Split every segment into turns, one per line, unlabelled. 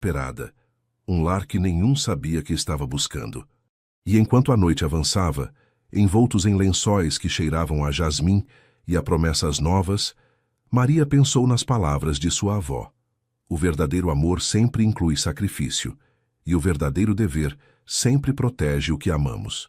desesperada, um lar que nenhum sabia que estava buscando. E enquanto a noite avançava, envoltos em lençóis que cheiravam a jasmim e a promessas novas, Maria pensou nas palavras de sua avó. O verdadeiro amor sempre inclui sacrifício, e o verdadeiro dever sempre protege o que amamos.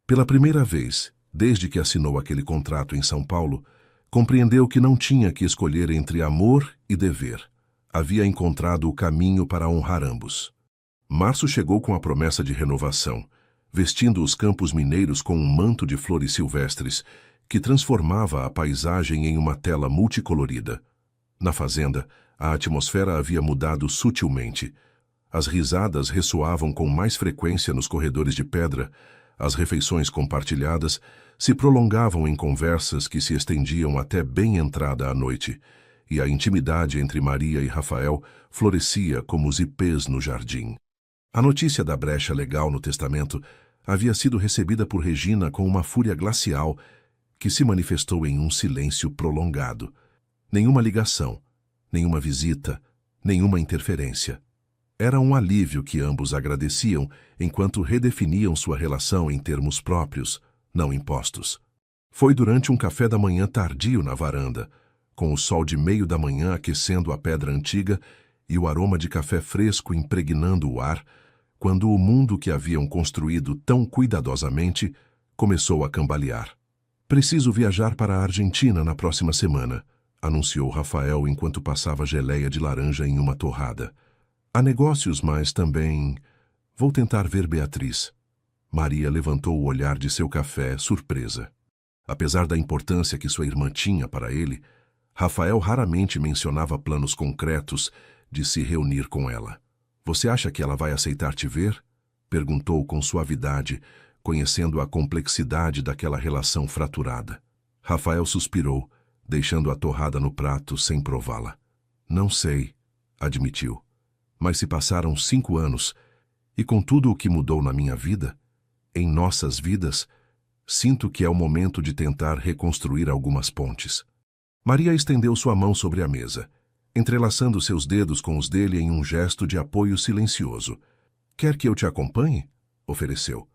Pela primeira vez, desde que assinou aquele contrato em São Paulo, compreendeu que não tinha que escolher entre amor e dever. Havia encontrado o caminho para honrar ambos. Março chegou com a promessa de renovação, vestindo os campos mineiros com um manto de flores silvestres que transformava a paisagem em uma tela multicolorida. Na fazenda, a atmosfera havia mudado sutilmente. As risadas ressoavam com mais frequência nos corredores de pedra, as refeições compartilhadas se prolongavam em conversas que se estendiam até bem entrada a noite, e a intimidade entre Maria e Rafael florescia como os ipês no jardim. A notícia da brecha legal no testamento havia sido recebida por Regina com uma fúria glacial que se manifestou em um silêncio prolongado. Nenhuma ligação, nenhuma visita, nenhuma interferência. Era um alívio que ambos agradeciam enquanto redefiniam sua relação em termos próprios, não impostos. Foi durante um café da manhã tardio na varanda, com o sol de meio da manhã aquecendo a pedra antiga e o aroma de café fresco impregnando o ar, quando o mundo que haviam construído tão cuidadosamente começou a cambalear. "Preciso viajar para a Argentina na próxima semana", anunciou Rafael enquanto passava geleia de laranja em uma torrada. "Há negócios, mas também... Vou tentar ver Beatriz." Maria levantou o olhar de seu café, surpresa. Apesar da importância que sua irmã tinha para ele, Rafael raramente mencionava planos concretos de se reunir com ela. "Você acha que ela vai aceitar te ver?" perguntou com suavidade, conhecendo a complexidade daquela relação fraturada. Rafael suspirou, deixando a torrada no prato sem prová-la. "Não sei", admitiu. "Mas se passaram 5 anos, e com tudo o que mudou na minha vida, em nossas vidas, sinto que é o momento de tentar reconstruir algumas pontes." Maria estendeu sua mão sobre a mesa, entrelaçando seus dedos com os dele em um gesto de apoio silencioso. "Quer que eu te acompanhe?" ofereceu.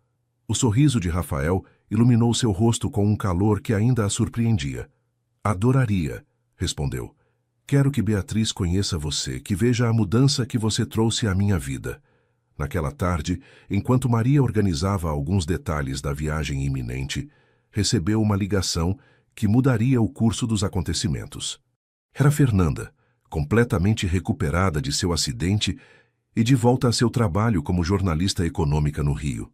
O sorriso de Rafael iluminou seu rosto com um calor que ainda a surpreendia. "Adoraria", respondeu. "Quero que Beatriz conheça você, que veja a mudança que você trouxe à minha vida." Naquela tarde, enquanto Maria organizava alguns detalhes da viagem iminente, recebeu uma ligação que mudaria o curso dos acontecimentos. Era Fernanda, completamente recuperada de seu acidente e de volta a seu trabalho como jornalista econômica no Rio.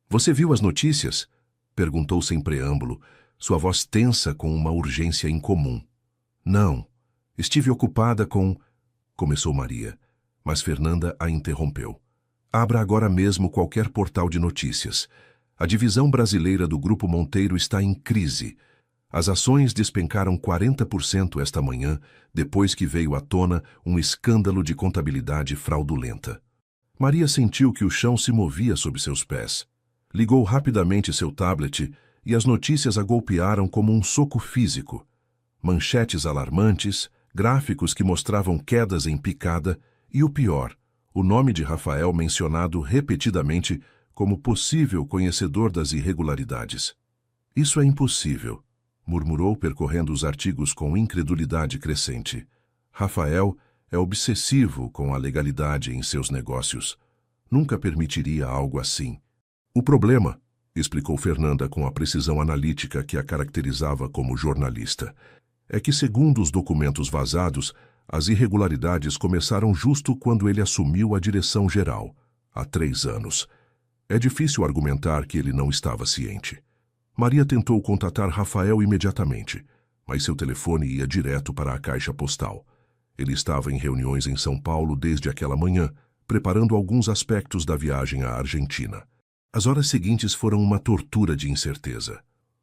"Você viu as notícias?" perguntou sem preâmbulo, sua voz tensa com uma urgência incomum. "Não. Estive ocupada com..." começou Maria, mas Fernanda a interrompeu. "Abra agora mesmo qualquer portal de notícias. A divisão brasileira do Grupo Monteiro está em crise. As ações despencaram 40% esta manhã, depois que veio à tona um escândalo de contabilidade fraudulenta." Maria sentiu que o chão se movia sob seus pés. Ligou rapidamente seu tablet e as notícias a golpearam como um soco físico. Manchetes alarmantes, gráficos que mostravam quedas em picada e, o pior, o nome de Rafael mencionado repetidamente como possível conhecedor das irregularidades. "Isso é impossível", murmurou percorrendo os artigos com incredulidade crescente. "Rafael é obsessivo com a legalidade em seus negócios. Nunca permitiria algo assim." "O problema", explicou Fernanda com a precisão analítica que a caracterizava como jornalista, "é que, segundo os documentos vazados, as irregularidades começaram justo quando ele assumiu a direção geral, há 3 anos. É difícil argumentar que ele não estava ciente." Maria tentou contatar Rafael imediatamente, mas seu telefone ia direto para a caixa postal. Ele estava em reuniões em São Paulo desde aquela manhã, preparando alguns aspectos da viagem à Argentina. As horas seguintes foram uma tortura de incerteza.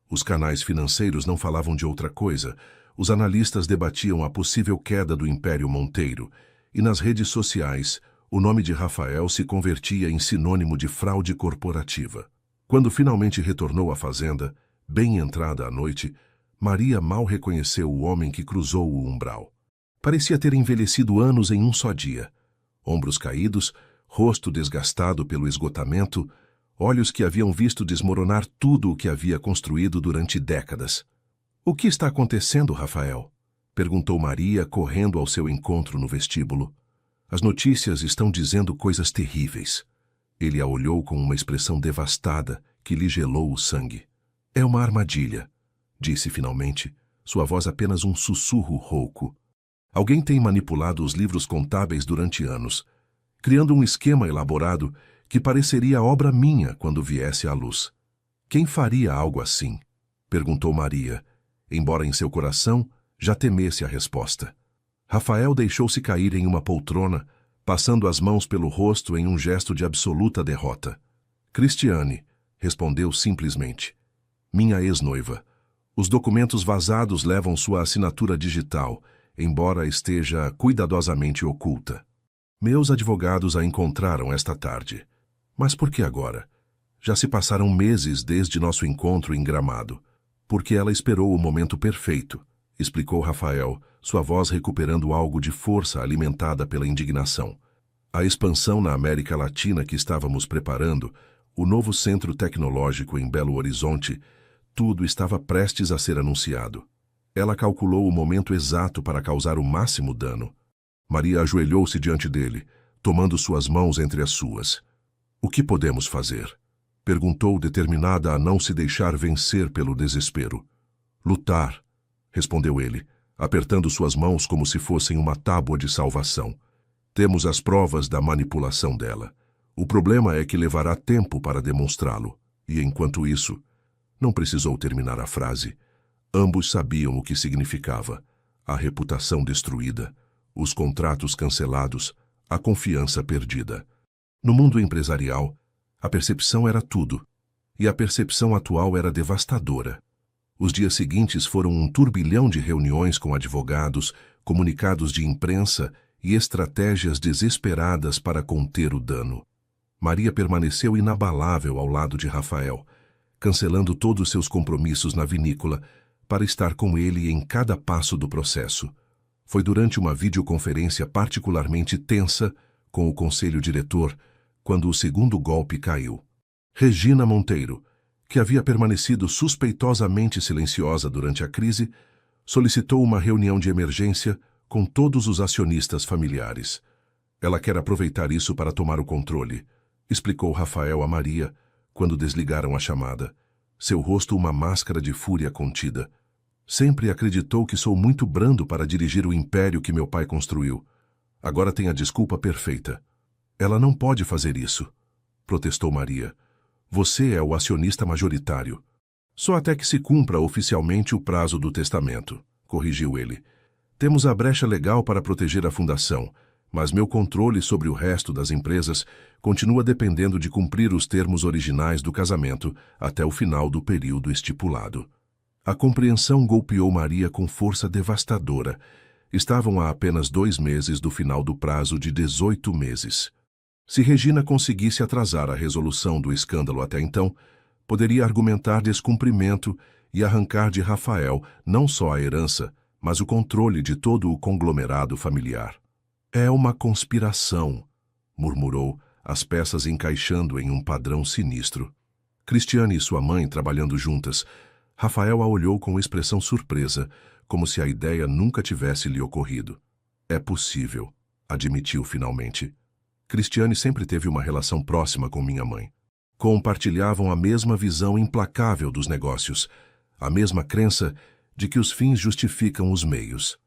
Os canais financeiros não falavam de outra coisa, os analistas debatiam a possível queda do Império Monteiro, e nas redes sociais, o nome de Rafael se convertia em sinônimo de fraude corporativa. Quando finalmente retornou à fazenda, bem entrada a noite, Maria mal reconheceu o homem que cruzou o umbral. Parecia ter envelhecido anos em um só dia. Ombros caídos, rosto desgastado pelo esgotamento, olhos que haviam visto desmoronar tudo o que havia construído durante décadas. — O que está acontecendo, Rafael? Perguntou Maria, correndo ao seu encontro no vestíbulo. — As notícias estão dizendo coisas terríveis. Ele a olhou com uma expressão devastada que lhe gelou o sangue. — É uma armadilha, disse finalmente, sua voz apenas um sussurro rouco. Alguém tem manipulado os livros contábeis durante anos, criando um esquema elaborado que pareceria obra minha quando viesse à luz. — Quem faria algo assim? Perguntou Maria, embora em seu coração já temesse a resposta. Rafael deixou-se cair em uma poltrona, passando as mãos pelo rosto em um gesto de absoluta derrota. — Cristiane, respondeu simplesmente. — Minha ex-noiva. Os documentos vazados levam sua assinatura digital, embora esteja cuidadosamente oculta. Meus advogados a encontraram esta tarde. Mas por que agora? Já se passaram meses desde nosso encontro em Gramado. Porque ela esperou o momento perfeito, explicou Rafael, sua voz recuperando algo de força alimentada pela indignação. A expansão na América Latina que estávamos preparando, o novo centro tecnológico em Belo Horizonte, tudo estava prestes a ser anunciado. Ela calculou o momento exato para causar o máximo dano. Maria ajoelhou-se diante dele, tomando suas mãos entre as suas. — O que podemos fazer? Perguntou, determinada a não se deixar vencer pelo desespero. — Lutar, respondeu ele, apertando suas mãos como se fossem uma tábua de salvação. Temos as provas da manipulação dela. O problema é que levará tempo para demonstrá-lo. E enquanto isso... Não precisou terminar a frase. Ambos sabiam o que significava. A reputação destruída, os contratos cancelados, a confiança perdida. No mundo empresarial, a percepção era tudo. E a percepção atual era devastadora. Os dias seguintes foram um turbilhão de reuniões com advogados, comunicados de imprensa e estratégias desesperadas para conter o dano. Maria permaneceu inabalável ao lado de Rafael, cancelando todos seus compromissos na vinícola para estar com ele em cada passo do processo. Foi durante uma videoconferência particularmente tensa com o conselho diretor quando o segundo golpe caiu. Regina Monteiro, que havia permanecido suspeitosamente silenciosa durante a crise, solicitou uma reunião de emergência com todos os acionistas familiares. Ela quer aproveitar isso para tomar o controle, explicou Rafael a Maria quando desligaram a chamada. Seu rosto uma máscara de fúria contida. Sempre acreditou que sou muito brando para dirigir o império que meu pai construiu. Agora tem a desculpa perfeita. Ela não pode fazer isso, protestou Maria. Você é o acionista majoritário. Só até que se cumpra oficialmente o prazo do testamento, corrigiu ele. Temos a brecha legal para proteger a fundação, mas meu controle sobre o resto das empresas continua dependendo de cumprir os termos originais do casamento até o final do período estipulado. A compreensão golpeou Maria com força devastadora. Estavam a apenas 2 meses do final do prazo de 18 meses. Se Regina conseguisse atrasar a resolução do escândalo até então, poderia argumentar descumprimento e arrancar de Rafael não só a herança, mas o controle de todo o conglomerado familiar. É uma conspiração, murmurou, as peças encaixando em um padrão sinistro. Cristiane e sua mãe trabalhando juntas. Rafael a olhou com expressão surpresa, como se a ideia nunca tivesse lhe ocorrido. É possível, admitiu finalmente. Cristiane sempre teve uma relação próxima com minha mãe. Compartilhavam a mesma visão implacável dos negócios, a mesma crença de que os fins justificam os meios.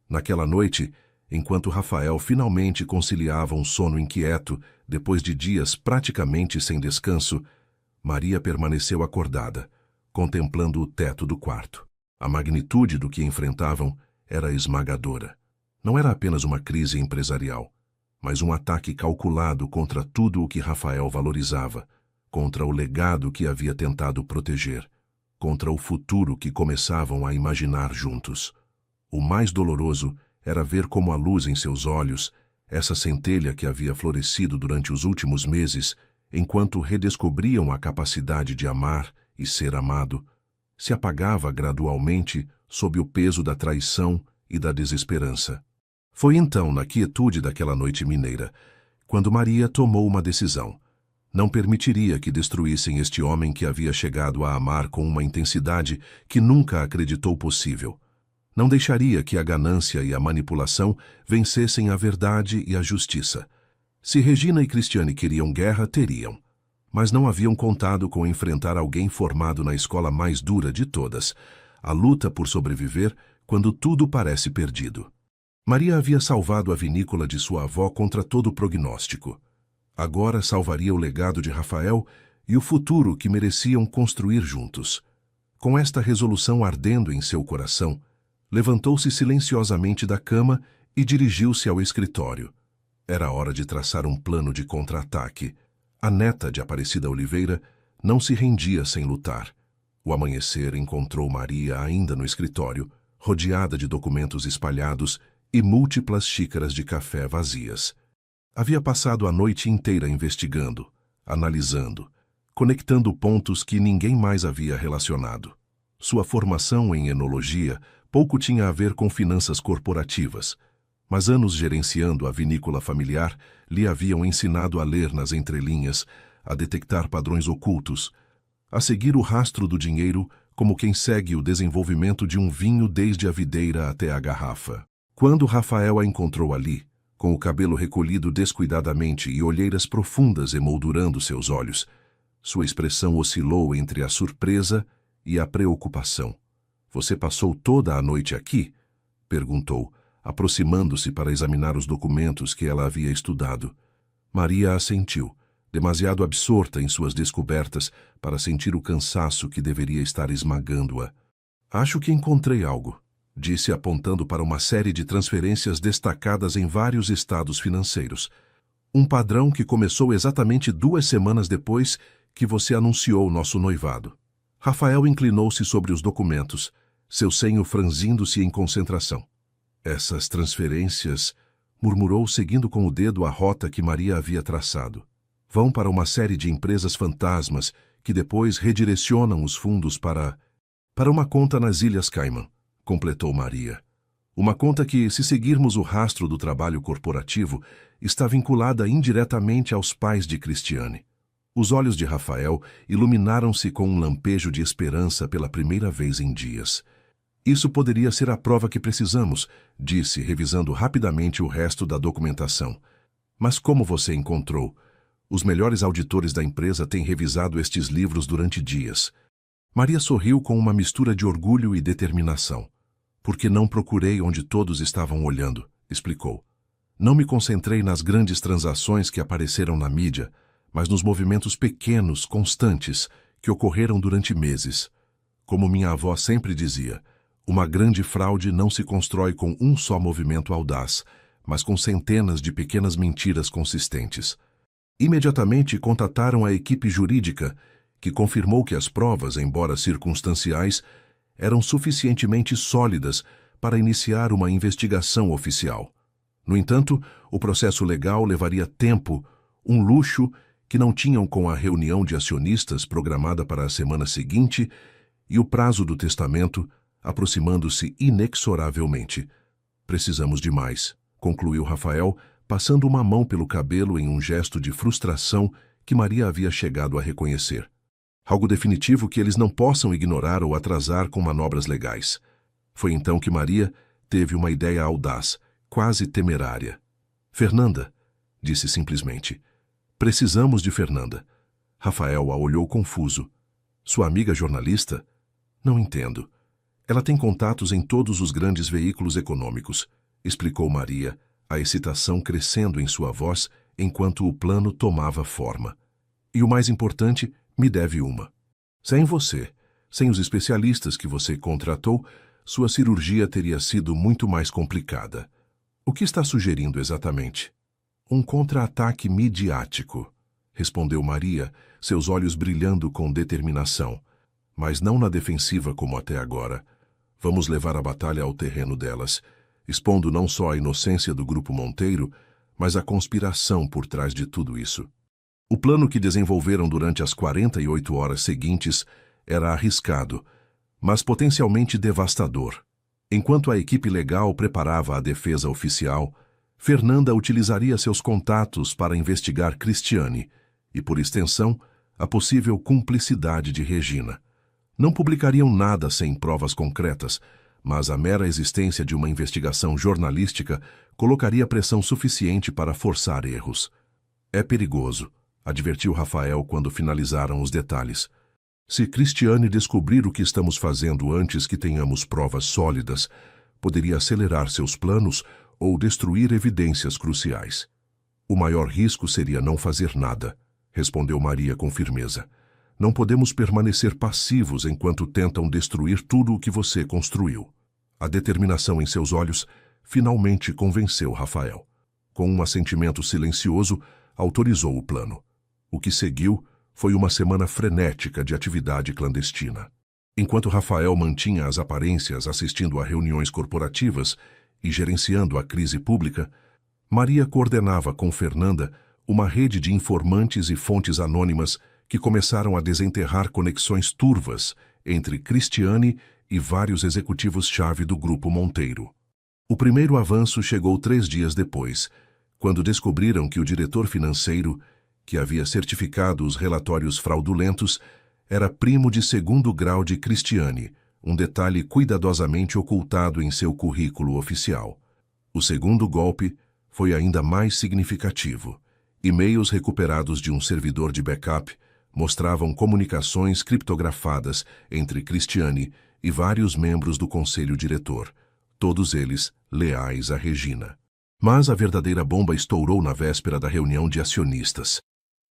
Naquela noite, enquanto Rafael finalmente conciliava um sono inquieto, depois de dias praticamente sem descanso, Maria permaneceu acordada, contemplando o teto do quarto. A magnitude do que enfrentavam era esmagadora. Não era apenas uma crise empresarial, mas um ataque calculado contra tudo o que Rafael valorizava, contra o legado que havia tentado proteger, contra o futuro que começavam a imaginar juntos. O mais doloroso era ver como a luz em seus olhos, essa centelha que havia florescido durante os últimos meses, enquanto redescobriam a capacidade de amar e ser amado, se apagava gradualmente sob o peso da traição e da desesperança. Foi então, na quietude daquela noite mineira, quando Maria tomou uma decisão. Não permitiria que destruíssem este homem que havia chegado a amar com uma intensidade que nunca acreditou possível. Não deixaria que a ganância e a manipulação vencessem a verdade e a justiça. Se Regina e Cristiane queriam guerra, teriam. Mas não haviam contado com enfrentar alguém formado na escola mais dura de todas, a luta por sobreviver quando tudo parece perdido. Maria havia salvado a vinícola de sua avó contra todo prognóstico. Agora salvaria o legado de Rafael e o futuro que mereciam construir juntos. Com esta resolução ardendo em seu coração, levantou-se silenciosamente da cama e dirigiu-se ao escritório. Era hora de traçar um plano de contra-ataque. A neta de Aparecida Oliveira não se rendia sem lutar. O amanhecer encontrou Maria ainda no escritório, rodeada de documentos espalhados e múltiplas xícaras de café vazias. Havia passado a noite inteira investigando, analisando, conectando pontos que ninguém mais havia relacionado. Sua formação em enologia pouco tinha a ver com finanças corporativas, mas anos gerenciando a vinícola familiar lhe haviam ensinado a ler nas entrelinhas, a detectar padrões ocultos, a seguir o rastro do dinheiro como quem segue o desenvolvimento de um vinho desde a videira até a garrafa. Quando Rafael a encontrou ali, com o cabelo recolhido descuidadamente e olheiras profundas emoldurando seus olhos, sua expressão oscilou entre a surpresa e a preocupação. "Você passou toda a noite aqui?" perguntou, aproximando-se para examinar os documentos que ela havia estudado. Maria assentiu, demasiado absorta em suas descobertas para sentir o cansaço que deveria estar esmagando-a. "Acho que encontrei algo", disse apontando para uma série de transferências destacadas em vários estados financeiros. "Um padrão que começou exatamente 2 semanas depois que você anunciou nosso noivado." Rafael inclinou-se sobre os documentos, seu senho franzindo-se em concentração. "Essas transferências", murmurou seguindo com o dedo a rota que Maria havia traçado, "vão para uma série de empresas fantasmas que depois redirecionam os fundos para uma conta nas Ilhas Caimã", completou Maria. "Uma conta que, se seguirmos o rastro do trabalho corporativo, está vinculada indiretamente aos pais de Cristiane." Os olhos de Rafael iluminaram-se com um lampejo de esperança pela primeira vez em dias. "Isso poderia ser a prova que precisamos", disse, revisando rapidamente o resto da documentação. "Mas como você encontrou? Os melhores auditores da empresa têm revisado estes livros durante dias." Maria sorriu com uma mistura de orgulho e determinação. "Porque não procurei onde todos estavam olhando", explicou. "Não me concentrei nas grandes transações que apareceram na mídia, mas nos movimentos pequenos, constantes, que ocorreram durante meses. Como minha avó sempre dizia, uma grande fraude não se constrói com um só movimento audaz, mas com centenas de pequenas mentiras consistentes." Imediatamente contataram a equipe jurídica, que confirmou que as provas, embora circunstanciais, eram suficientemente sólidas para iniciar uma investigação oficial. No entanto, o processo legal levaria tempo, um luxo que não tinham com a reunião de acionistas programada para a semana seguinte e o prazo do testamento aproximando-se inexoravelmente. "Precisamos de mais", concluiu Rafael, passando uma mão pelo cabelo em um gesto de frustração que Maria havia chegado a reconhecer. "Algo definitivo que eles não possam ignorar ou atrasar com manobras legais." Foi então que Maria teve uma ideia audaz, quase temerária. "Fernanda", disse simplesmente. "Precisamos de Fernanda." Rafael a olhou confuso. "Sua amiga jornalista?" "Não entendo. Ela tem contatos em todos os grandes veículos econômicos", explicou Maria, a excitação crescendo em sua voz enquanto o plano tomava forma. "E o mais importante, me deve uma. Sem você, sem os especialistas que você contratou, sua cirurgia teria sido muito mais complicada." "O que está sugerindo exatamente?" "Um contra-ataque midiático", respondeu Maria, seus olhos brilhando com determinação. "Mas não na defensiva como até agora. Vamos levar a batalha ao terreno delas, expondo não só a inocência do Grupo Monteiro, mas a conspiração por trás de tudo isso." O plano que desenvolveram durante as 48 horas seguintes era arriscado, mas potencialmente devastador. Enquanto a equipe legal preparava a defesa oficial, Fernanda utilizaria seus contatos para investigar Cristiane e, por extensão, a possível cumplicidade de Regina. Não publicariam nada sem provas concretas, mas a mera existência de uma investigação jornalística colocaria pressão suficiente para forçar erros. É perigoso, advertiu Rafael quando finalizaram os detalhes. Se Cristiane descobrir o que estamos fazendo antes que tenhamos provas sólidas, poderia acelerar seus planos ou destruir evidências cruciais. O maior risco seria não fazer nada, respondeu Maria com firmeza. Não podemos permanecer passivos enquanto tentam destruir tudo o que você construiu. A determinação em seus olhos finalmente convenceu Rafael. Com um assentimento silencioso, autorizou o plano. O que seguiu foi uma semana frenética de atividade clandestina. Enquanto Rafael mantinha as aparências assistindo a reuniões corporativas e gerenciando a crise pública, Maria coordenava com Fernanda uma rede de informantes e fontes anônimas que começaram a desenterrar conexões turvas entre Cristiane e vários executivos-chave do Grupo Monteiro. O primeiro avanço chegou 3 dias depois, quando descobriram que o diretor financeiro, que havia certificado os relatórios fraudulentos, era primo de 2º grau de Cristiane, um detalhe cuidadosamente ocultado em seu currículo oficial. O segundo golpe foi ainda mais significativo. E-mails recuperados de um servidor de backup mostravam comunicações criptografadas entre Cristiane e vários membros do conselho diretor, todos eles leais a Regina. Mas a verdadeira bomba estourou na véspera da reunião de acionistas.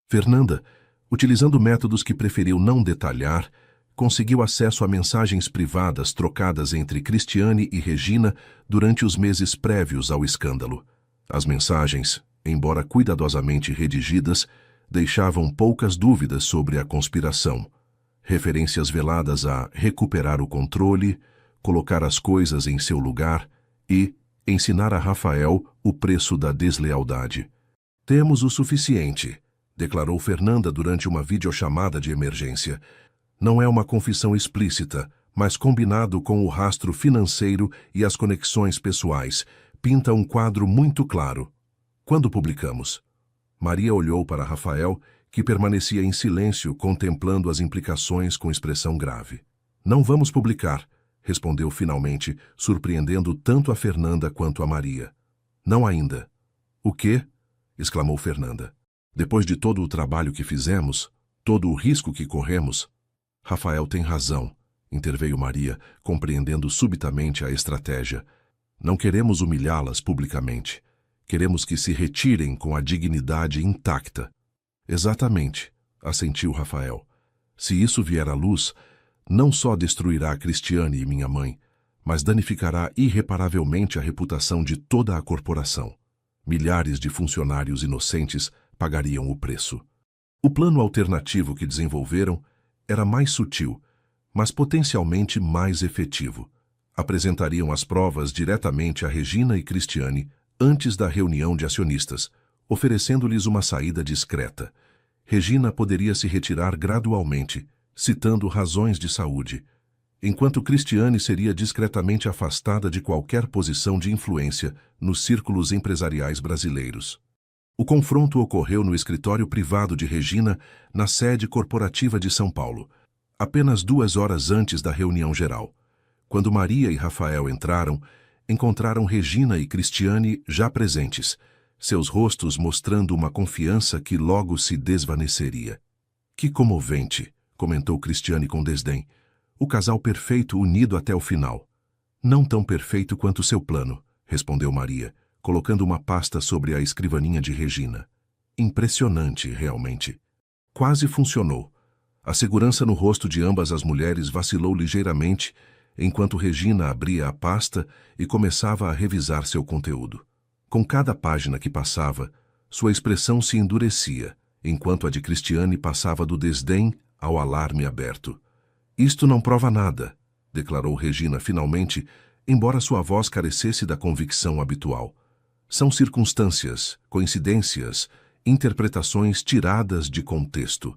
Fernanda, utilizando métodos que preferiu não detalhar, conseguiu acesso a mensagens privadas trocadas entre Cristiane e Regina durante os meses prévios ao escândalo. As mensagens, embora cuidadosamente redigidas, deixavam poucas dúvidas sobre a conspiração. Referências veladas a recuperar o controle, colocar as coisas em seu lugar e ensinar a Rafael o preço da deslealdade. Temos o suficiente, declarou Fernanda durante uma videochamada de emergência. Não é uma confissão explícita, mas combinado com o rastro financeiro e as conexões pessoais, pinta um quadro muito claro. Quando publicamos? Maria olhou para Rafael, que permanecia em silêncio contemplando as implicações com expressão grave. Não vamos publicar, respondeu finalmente, surpreendendo tanto a Fernanda quanto a Maria. Não ainda. O quê? Exclamou Fernanda. Depois de todo o trabalho que fizemos, todo o risco que corremos... Rafael tem razão, interveio Maria, compreendendo subitamente a estratégia. Não queremos humilhá-las publicamente. Queremos que se retirem com a dignidade intacta. Exatamente, assentiu Rafael. Se isso vier à luz, não só destruirá a Cristiane e minha mãe, mas danificará irreparavelmente a reputação de toda a corporação. Milhares de funcionários inocentes pagariam o preço. O plano alternativo que desenvolveram era mais sutil, mas potencialmente mais efetivo. Apresentariam as provas diretamente a Regina e Cristiane antes da reunião de acionistas, oferecendo-lhes uma saída discreta. Regina poderia se retirar gradualmente, citando razões de saúde, enquanto Cristiane seria discretamente afastada de qualquer posição de influência nos círculos empresariais brasileiros. O confronto ocorreu no escritório privado de Regina, na sede corporativa de São Paulo, apenas 2 horas antes da reunião geral. Quando Maria e Rafael encontraram Regina e Cristiane já presentes, seus rostos mostrando uma confiança que logo se desvaneceria. Que comovente, comentou Cristiane com desdém. O casal perfeito unido até o final. Não tão perfeito quanto seu plano, respondeu Maria, colocando uma pasta sobre a escrivaninha de Regina. Impressionante, realmente. Quase funcionou. A segurança no rosto de ambas as mulheres vacilou ligeiramente, enquanto Regina abria a pasta e começava a revisar seu conteúdo. Com cada página que passava, sua expressão se endurecia, enquanto a de Cristiane passava do desdém ao alarme aberto. Isto não prova nada, declarou Regina finalmente, embora sua voz carecesse da convicção habitual. São circunstâncias, coincidências, interpretações tiradas de contexto.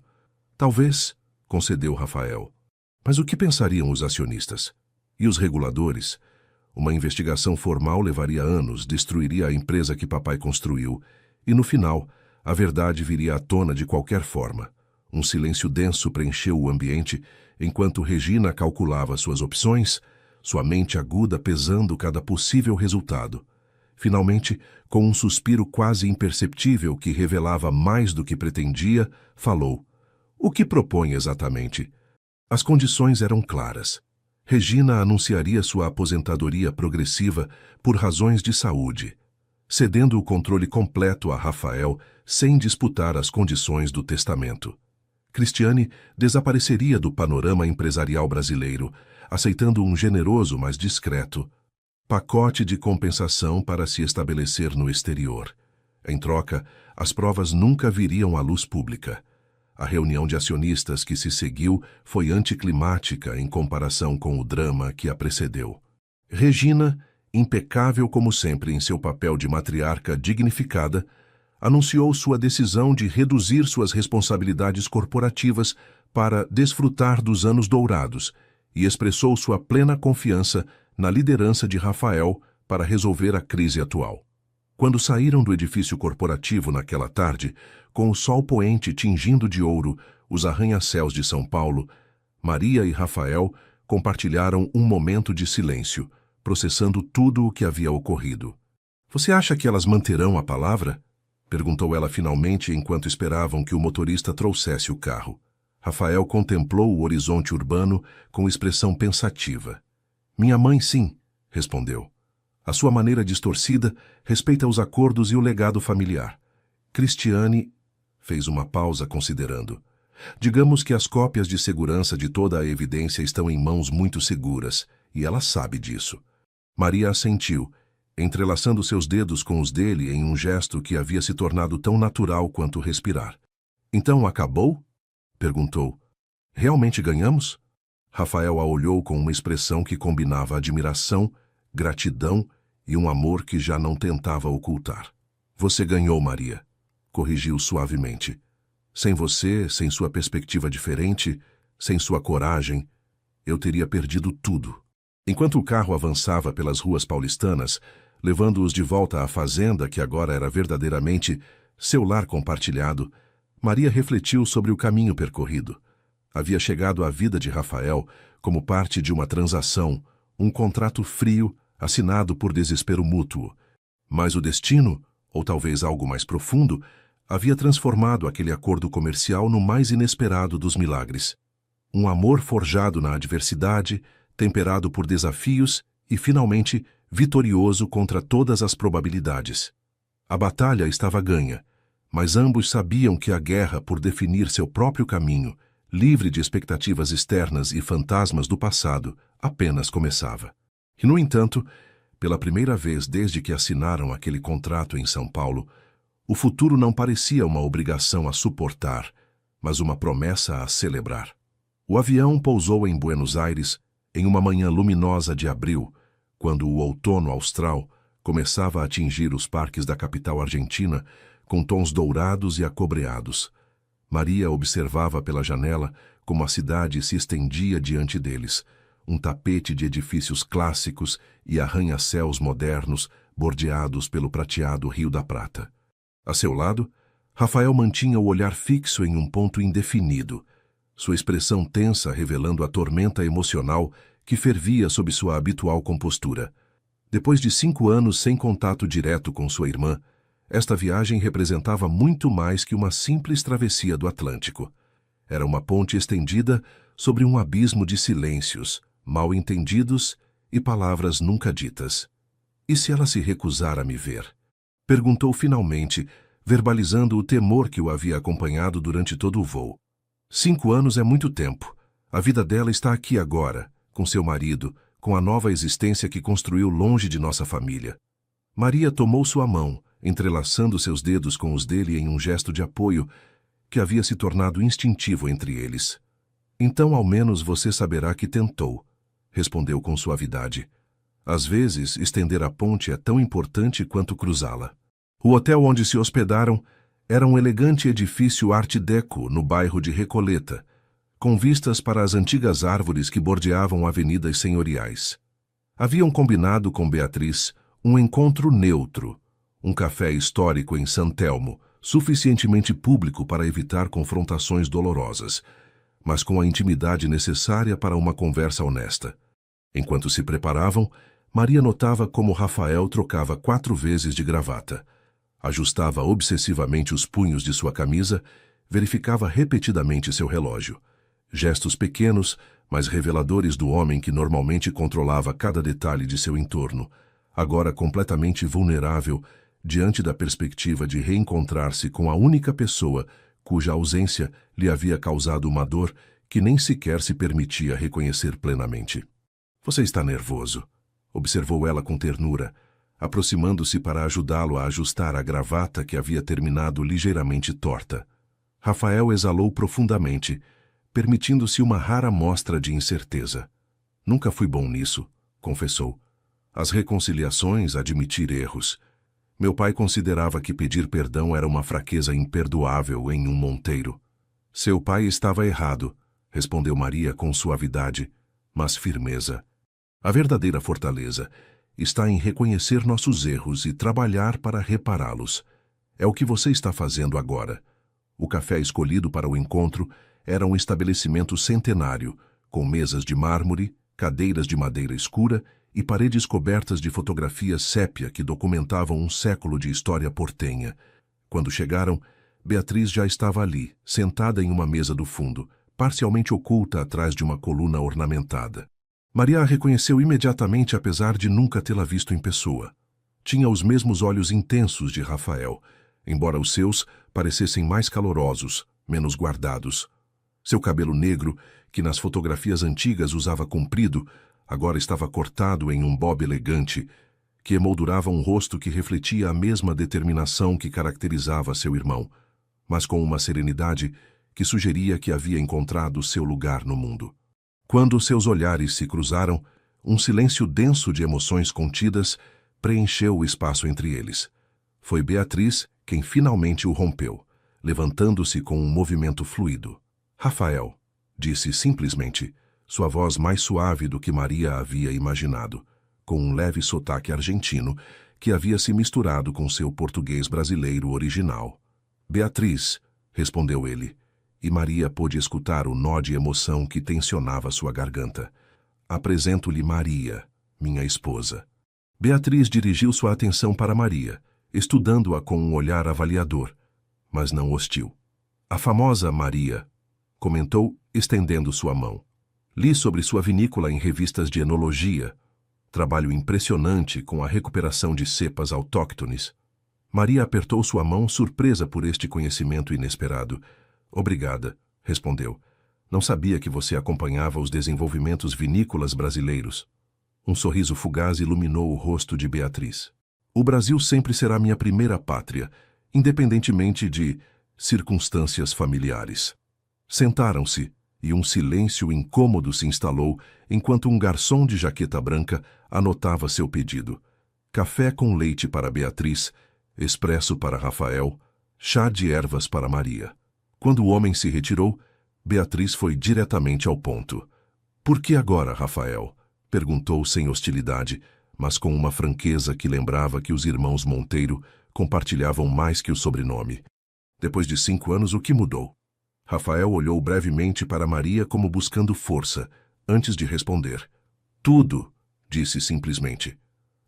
Talvez, concedeu Rafael. Mas o que pensariam os acionistas? E os reguladores? Uma investigação formal levaria anos, destruiria a empresa que papai construiu, e no final, a verdade viria à tona de qualquer forma. Um silêncio denso preencheu o ambiente, enquanto Regina calculava suas opções, sua mente aguda pesando cada possível resultado. Finalmente, com um suspiro quase imperceptível que revelava mais do que pretendia, falou: "O que propõe exatamente?" As condições eram claras. Regina anunciaria sua aposentadoria progressiva por razões de saúde, cedendo o controle completo a Rafael sem disputar as condições do testamento. Cristiane desapareceria do panorama empresarial brasileiro, aceitando um generoso, mas discreto pacote de compensação para se estabelecer no exterior. Em troca, as provas nunca viriam à luz pública. A reunião de acionistas que se seguiu foi anticlimática em comparação com o drama que a precedeu. Regina, impecável como sempre em seu papel de matriarca dignificada, anunciou sua decisão de reduzir suas responsabilidades corporativas para desfrutar dos anos dourados e expressou sua plena confiança na liderança de Rafael para resolver a crise atual. Quando saíram do edifício corporativo naquela tarde, com o sol poente tingindo de ouro os arranha-céus de São Paulo, Maria e Rafael compartilharam um momento de silêncio, processando tudo o que havia ocorrido. "Você acha que elas manterão a palavra?" perguntou ela finalmente enquanto esperavam que o motorista trouxesse o carro. Rafael contemplou o horizonte urbano com expressão pensativa. "Minha mãe, sim", respondeu. "A sua maneira distorcida respeita os acordos e o legado familiar. Cristiane..." fez uma pausa considerando. "Digamos que as cópias de segurança de toda a evidência estão em mãos muito seguras, e ela sabe disso." Maria assentiu, entrelaçando seus dedos com os dele em um gesto que havia se tornado tão natural quanto respirar. "Então acabou?" perguntou. "Realmente ganhamos?" Rafael a olhou com uma expressão que combinava admiração, gratidão e um amor que já não tentava ocultar. "Você ganhou, Maria", corrigiu suavemente. "Sem você, sem sua perspectiva diferente, sem sua coragem, eu teria perdido tudo." Enquanto o carro avançava pelas ruas paulistanas, levando-os de volta à fazenda que agora era verdadeiramente seu lar compartilhado, Maria refletiu sobre o caminho percorrido. Havia chegado à vida de Rafael como parte de uma transação, um contrato frio, assinado por desespero mútuo. Mas o destino, ou talvez algo mais profundo, havia transformado aquele acordo comercial no mais inesperado dos milagres. Um amor forjado na adversidade, temperado por desafios e, finalmente, vitorioso contra todas as probabilidades. A batalha estava ganha, mas ambos sabiam que a guerra por definir seu próprio caminho, livre de expectativas externas e fantasmas do passado, apenas começava. E, no entanto, pela primeira vez desde que assinaram aquele contrato em São Paulo, o futuro não parecia uma obrigação a suportar, mas uma promessa a celebrar. O avião pousou em Buenos Aires em uma manhã luminosa de abril, quando o outono austral começava a atingir os parques da capital argentina com tons dourados e acobreados. Maria observava pela janela como a cidade se estendia diante deles, um tapete de edifícios clássicos e arranha-céus modernos bordeados pelo prateado Rio da Prata. A seu lado, Rafael mantinha o olhar fixo em um ponto indefinido, sua expressão tensa revelando a tormenta emocional que fervia sob sua habitual compostura. Depois de 5 anos sem contato direto com sua irmã, esta viagem representava muito mais que uma simples travessia do Atlântico. Era uma ponte estendida sobre um abismo de silêncios, mal-entendidos e palavras nunca ditas. "E se ela se recusar a me ver?" perguntou finalmente, verbalizando o temor que o havia acompanhado durante todo o voo. 5 anos é muito tempo. A vida dela está aqui agora, com seu marido, com a nova existência que construiu longe de nossa família. Maria tomou sua mão, entrelaçando seus dedos com os dele em um gesto de apoio que havia se tornado instintivo entre eles. "Então ao menos você saberá que tentou", respondeu com suavidade. "Às vezes, estender a ponte é tão importante quanto cruzá-la." O hotel onde se hospedaram era um elegante edifício Art Deco no bairro de Recoleta, com vistas para as antigas árvores que bordeavam avenidas senhoriais. Haviam combinado com Beatriz um encontro neutro, um café histórico em San Telmo, suficientemente público para evitar confrontações dolorosas, mas com a intimidade necessária para uma conversa honesta. Enquanto se preparavam, Maria notava como Rafael trocava 4 vezes de gravata. Ajustava obsessivamente os punhos de sua camisa, verificava repetidamente seu relógio. Gestos pequenos, mas reveladores do homem que normalmente controlava cada detalhe de seu entorno, agora completamente vulnerável diante da perspectiva de reencontrar-se com a única pessoa cuja ausência lhe havia causado uma dor que nem sequer se permitia reconhecer plenamente. "Você está nervoso", observou ela com ternura, aproximando-se para ajudá-lo a ajustar a gravata que havia terminado ligeiramente torta. Rafael exalou profundamente, permitindo-se uma rara mostra de incerteza. "Nunca fui bom nisso", confessou. "As reconciliações, admitir erros. Meu pai considerava que pedir perdão era uma fraqueza imperdoável em um monteiro." "Seu pai estava errado", respondeu Maria com suavidade, mas firmeza. "A verdadeira fortaleza está em reconhecer nossos erros e trabalhar para repará-los. É o que você está fazendo agora." O café escolhido para o encontro era um estabelecimento centenário, com mesas de mármore, cadeiras de madeira escura e paredes cobertas de fotografias sépia que documentavam um século de história portenha. Quando chegaram, Beatriz já estava ali, sentada em uma mesa do fundo, parcialmente oculta atrás de uma coluna ornamentada. Maria a reconheceu imediatamente, apesar de nunca tê-la visto em pessoa. Tinha os mesmos olhos intensos de Rafael, embora os seus parecessem mais calorosos, menos guardados. Seu cabelo negro, que nas fotografias antigas usava comprido, agora estava cortado em um bob elegante, que emoldurava um rosto que refletia a mesma determinação que caracterizava seu irmão, mas com uma serenidade que sugeria que havia encontrado seu lugar no mundo. Quando seus olhares se cruzaram, um silêncio denso de emoções contidas preencheu o espaço entre eles. Foi Beatriz quem finalmente o rompeu, levantando-se com um movimento fluido. "Rafael", disse simplesmente, sua voz mais suave do que Maria havia imaginado, com um leve sotaque argentino que havia se misturado com seu português brasileiro original. "Beatriz", respondeu ele, e Maria pôde escutar o nó de emoção que tensionava sua garganta. "Apresento-lhe Maria, minha esposa." Beatriz dirigiu sua atenção para Maria, estudando-a com um olhar avaliador, mas não hostil. "A famosa Maria", comentou, estendendo sua mão. "Li sobre sua vinícola em revistas de enologia. Trabalho impressionante com a recuperação de cepas autóctones." Maria apertou sua mão, surpresa por este conhecimento inesperado. "Obrigada", respondeu. "Não sabia que você acompanhava os desenvolvimentos vinícolas brasileiros." Um sorriso fugaz iluminou o rosto de Beatriz. "O Brasil sempre será minha primeira pátria, independentemente de circunstâncias familiares." Sentaram-se, e um silêncio incômodo se instalou enquanto um garçom de jaqueta branca anotava seu pedido. Café com leite para Beatriz, expresso para Rafael, chá de ervas para Maria. Quando o homem se retirou, Beatriz foi diretamente ao ponto. "Por que agora, Rafael?" perguntou sem hostilidade, mas com uma franqueza que lembrava que os irmãos Monteiro compartilhavam mais que o sobrenome. "Depois de 5 anos, o que mudou?" Rafael olhou brevemente para Maria como buscando força, antes de responder. "Tudo", disse simplesmente.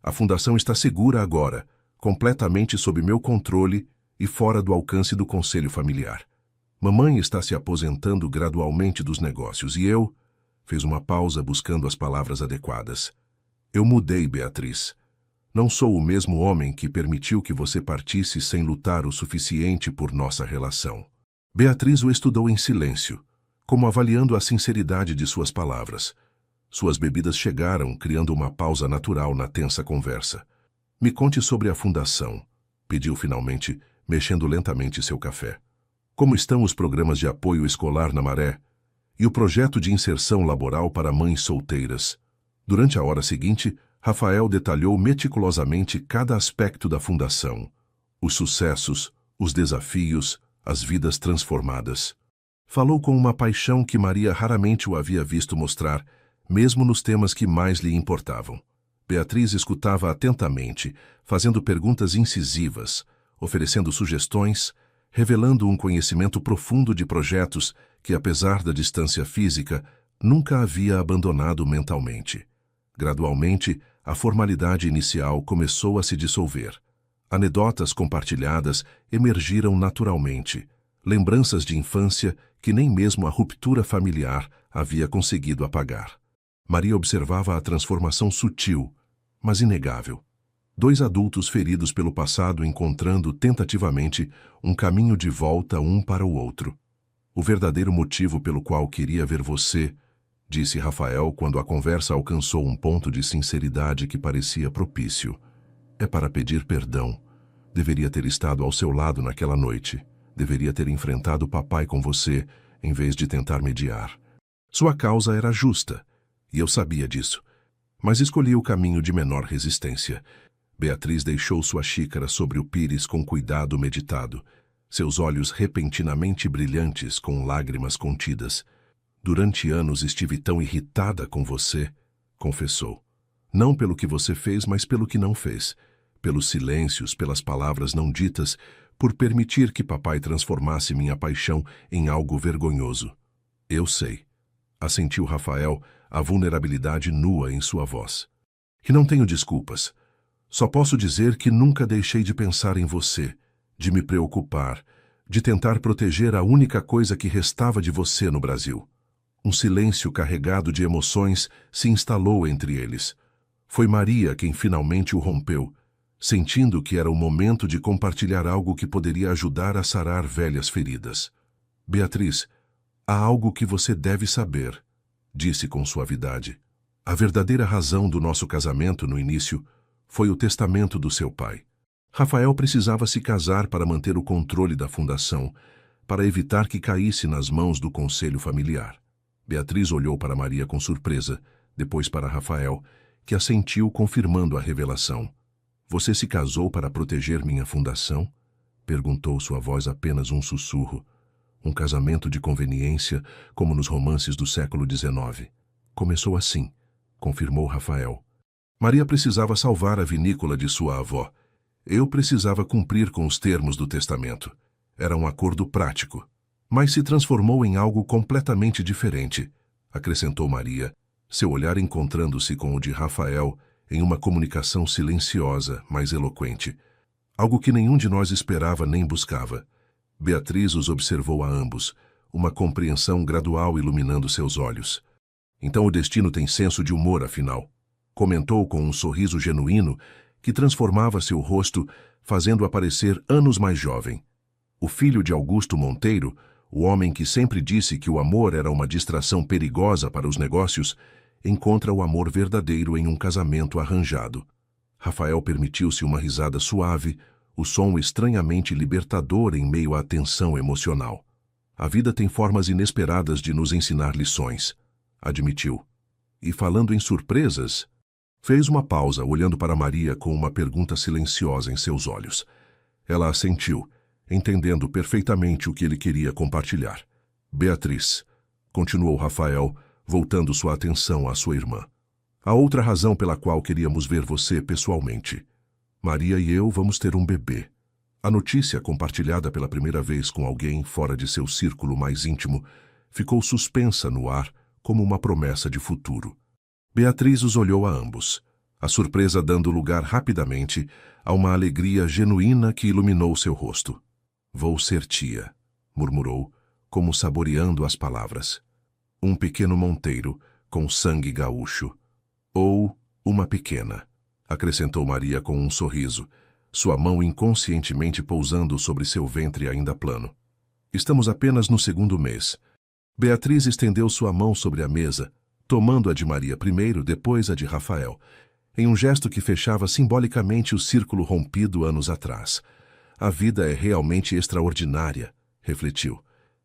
"A fundação está segura agora, completamente sob meu controle e fora do alcance do conselho familiar. Mamãe está se aposentando gradualmente dos negócios e eu..." Fez uma pausa buscando as palavras adequadas. "Eu mudei, Beatriz. Não sou o mesmo homem que permitiu que você partisse sem lutar o suficiente por nossa relação." Beatriz o estudou em silêncio, como avaliando a sinceridade de suas palavras. Suas bebidas chegaram, criando uma pausa natural na tensa conversa. "Me conte sobre a fundação", pediu finalmente, mexendo lentamente seu café. "Como estão os programas de apoio escolar na Maré? E o projeto de inserção laboral para mães solteiras?" Durante a hora seguinte, Rafael detalhou meticulosamente cada aspecto da fundação. Os sucessos, os desafios, as vidas transformadas. Falou com uma paixão que Maria raramente o havia visto mostrar, mesmo nos temas que mais lhe importavam. Beatriz escutava atentamente, fazendo perguntas incisivas, oferecendo sugestões, revelando um conhecimento profundo de projetos que, apesar da distância física, nunca havia abandonado mentalmente. Gradualmente, a formalidade inicial começou a se dissolver. Anedotas compartilhadas emergiram naturalmente, lembranças de infância que nem mesmo a ruptura familiar havia conseguido apagar. Maria observava a transformação sutil, mas inegável. Dois adultos feridos pelo passado encontrando tentativamente um caminho de volta um para o outro. O verdadeiro motivo pelo qual queria ver você, disse Rafael quando a conversa alcançou um ponto de sinceridade que parecia propício, é para pedir perdão. Deveria ter estado ao seu lado naquela noite. Deveria ter enfrentado o papai com você, em vez de tentar mediar. Sua causa era justa, e eu sabia disso. Mas escolhi o caminho de menor resistência. Beatriz deixou sua xícara sobre o pires com cuidado meditado, seus olhos repentinamente brilhantes com lágrimas contidas. Durante anos estive tão irritada com você, confessou. Não pelo que você fez, mas pelo que não fez. Pelos silêncios, pelas palavras não ditas, por permitir que papai transformasse minha paixão em algo vergonhoso. Eu sei, assentiu Rafael, a vulnerabilidade nua em sua voz. Que não tenho desculpas. Só posso dizer que nunca deixei de pensar em você, de me preocupar, de tentar proteger a única coisa que restava de você no Brasil. Um silêncio carregado de emoções se instalou entre eles. Foi Maria quem finalmente o rompeu, sentindo que era o momento de compartilhar algo que poderia ajudar a sarar velhas feridas. Beatriz, há algo que você deve saber, disse com suavidade. A verdadeira razão do nosso casamento no início foi o testamento do seu pai. Rafael precisava se casar para manter o controle da fundação, para evitar que caísse nas mãos do conselho familiar. Beatriz olhou para Maria com surpresa, depois para Rafael, que assentiu confirmando a revelação. Você se casou para proteger minha fundação? Perguntou sua voz apenas um sussurro. Um casamento de conveniência, como nos romances do século XIX. Começou assim, confirmou Rafael. Maria precisava salvar a vinícola de sua avó. Eu precisava cumprir com os termos do testamento. Era um acordo prático. Mas se transformou em algo completamente diferente, acrescentou Maria, seu olhar encontrando-se com o de Rafael em uma comunicação silenciosa, mas eloquente. Algo que nenhum de nós esperava nem buscava. Beatriz os observou a ambos, uma compreensão gradual iluminando seus olhos. Então o destino tem senso de humor, afinal. Comentou com um sorriso genuíno que transformava seu rosto, fazendo-o parecer anos mais jovem. O filho de Augusto Monteiro, o homem que sempre disse que o amor era uma distração perigosa para os negócios, encontra o amor verdadeiro em um casamento arranjado. Rafael permitiu-se uma risada suave, o som estranhamente libertador em meio à tensão emocional. A vida tem formas inesperadas de nos ensinar lições, admitiu. E falando em surpresas, fez uma pausa, olhando para Maria com uma pergunta silenciosa em seus olhos. Ela assentiu, entendendo perfeitamente o que ele queria compartilhar. Beatriz, continuou Rafael, voltando sua atenção à sua irmã. Há outra razão pela qual queríamos ver você pessoalmente. Maria e eu vamos ter um bebê. A notícia, compartilhada pela primeira vez com alguém fora de seu círculo mais íntimo, ficou suspensa no ar como uma promessa de futuro. Beatriz os olhou a ambos, a surpresa dando lugar rapidamente a uma alegria genuína que iluminou seu rosto. Vou ser tia, murmurou, como saboreando as palavras. Um pequeno Monteiro, com sangue gaúcho. Ou uma pequena, acrescentou Maria com um sorriso, sua mão inconscientemente pousando sobre seu ventre ainda plano. Estamos apenas no segundo mês. Beatriz estendeu sua mão sobre a mesa, tomando a de Maria primeiro, depois a de Rafael, em um gesto que fechava simbolicamente o círculo rompido anos atrás. A vida é realmente extraordinária, refletiu.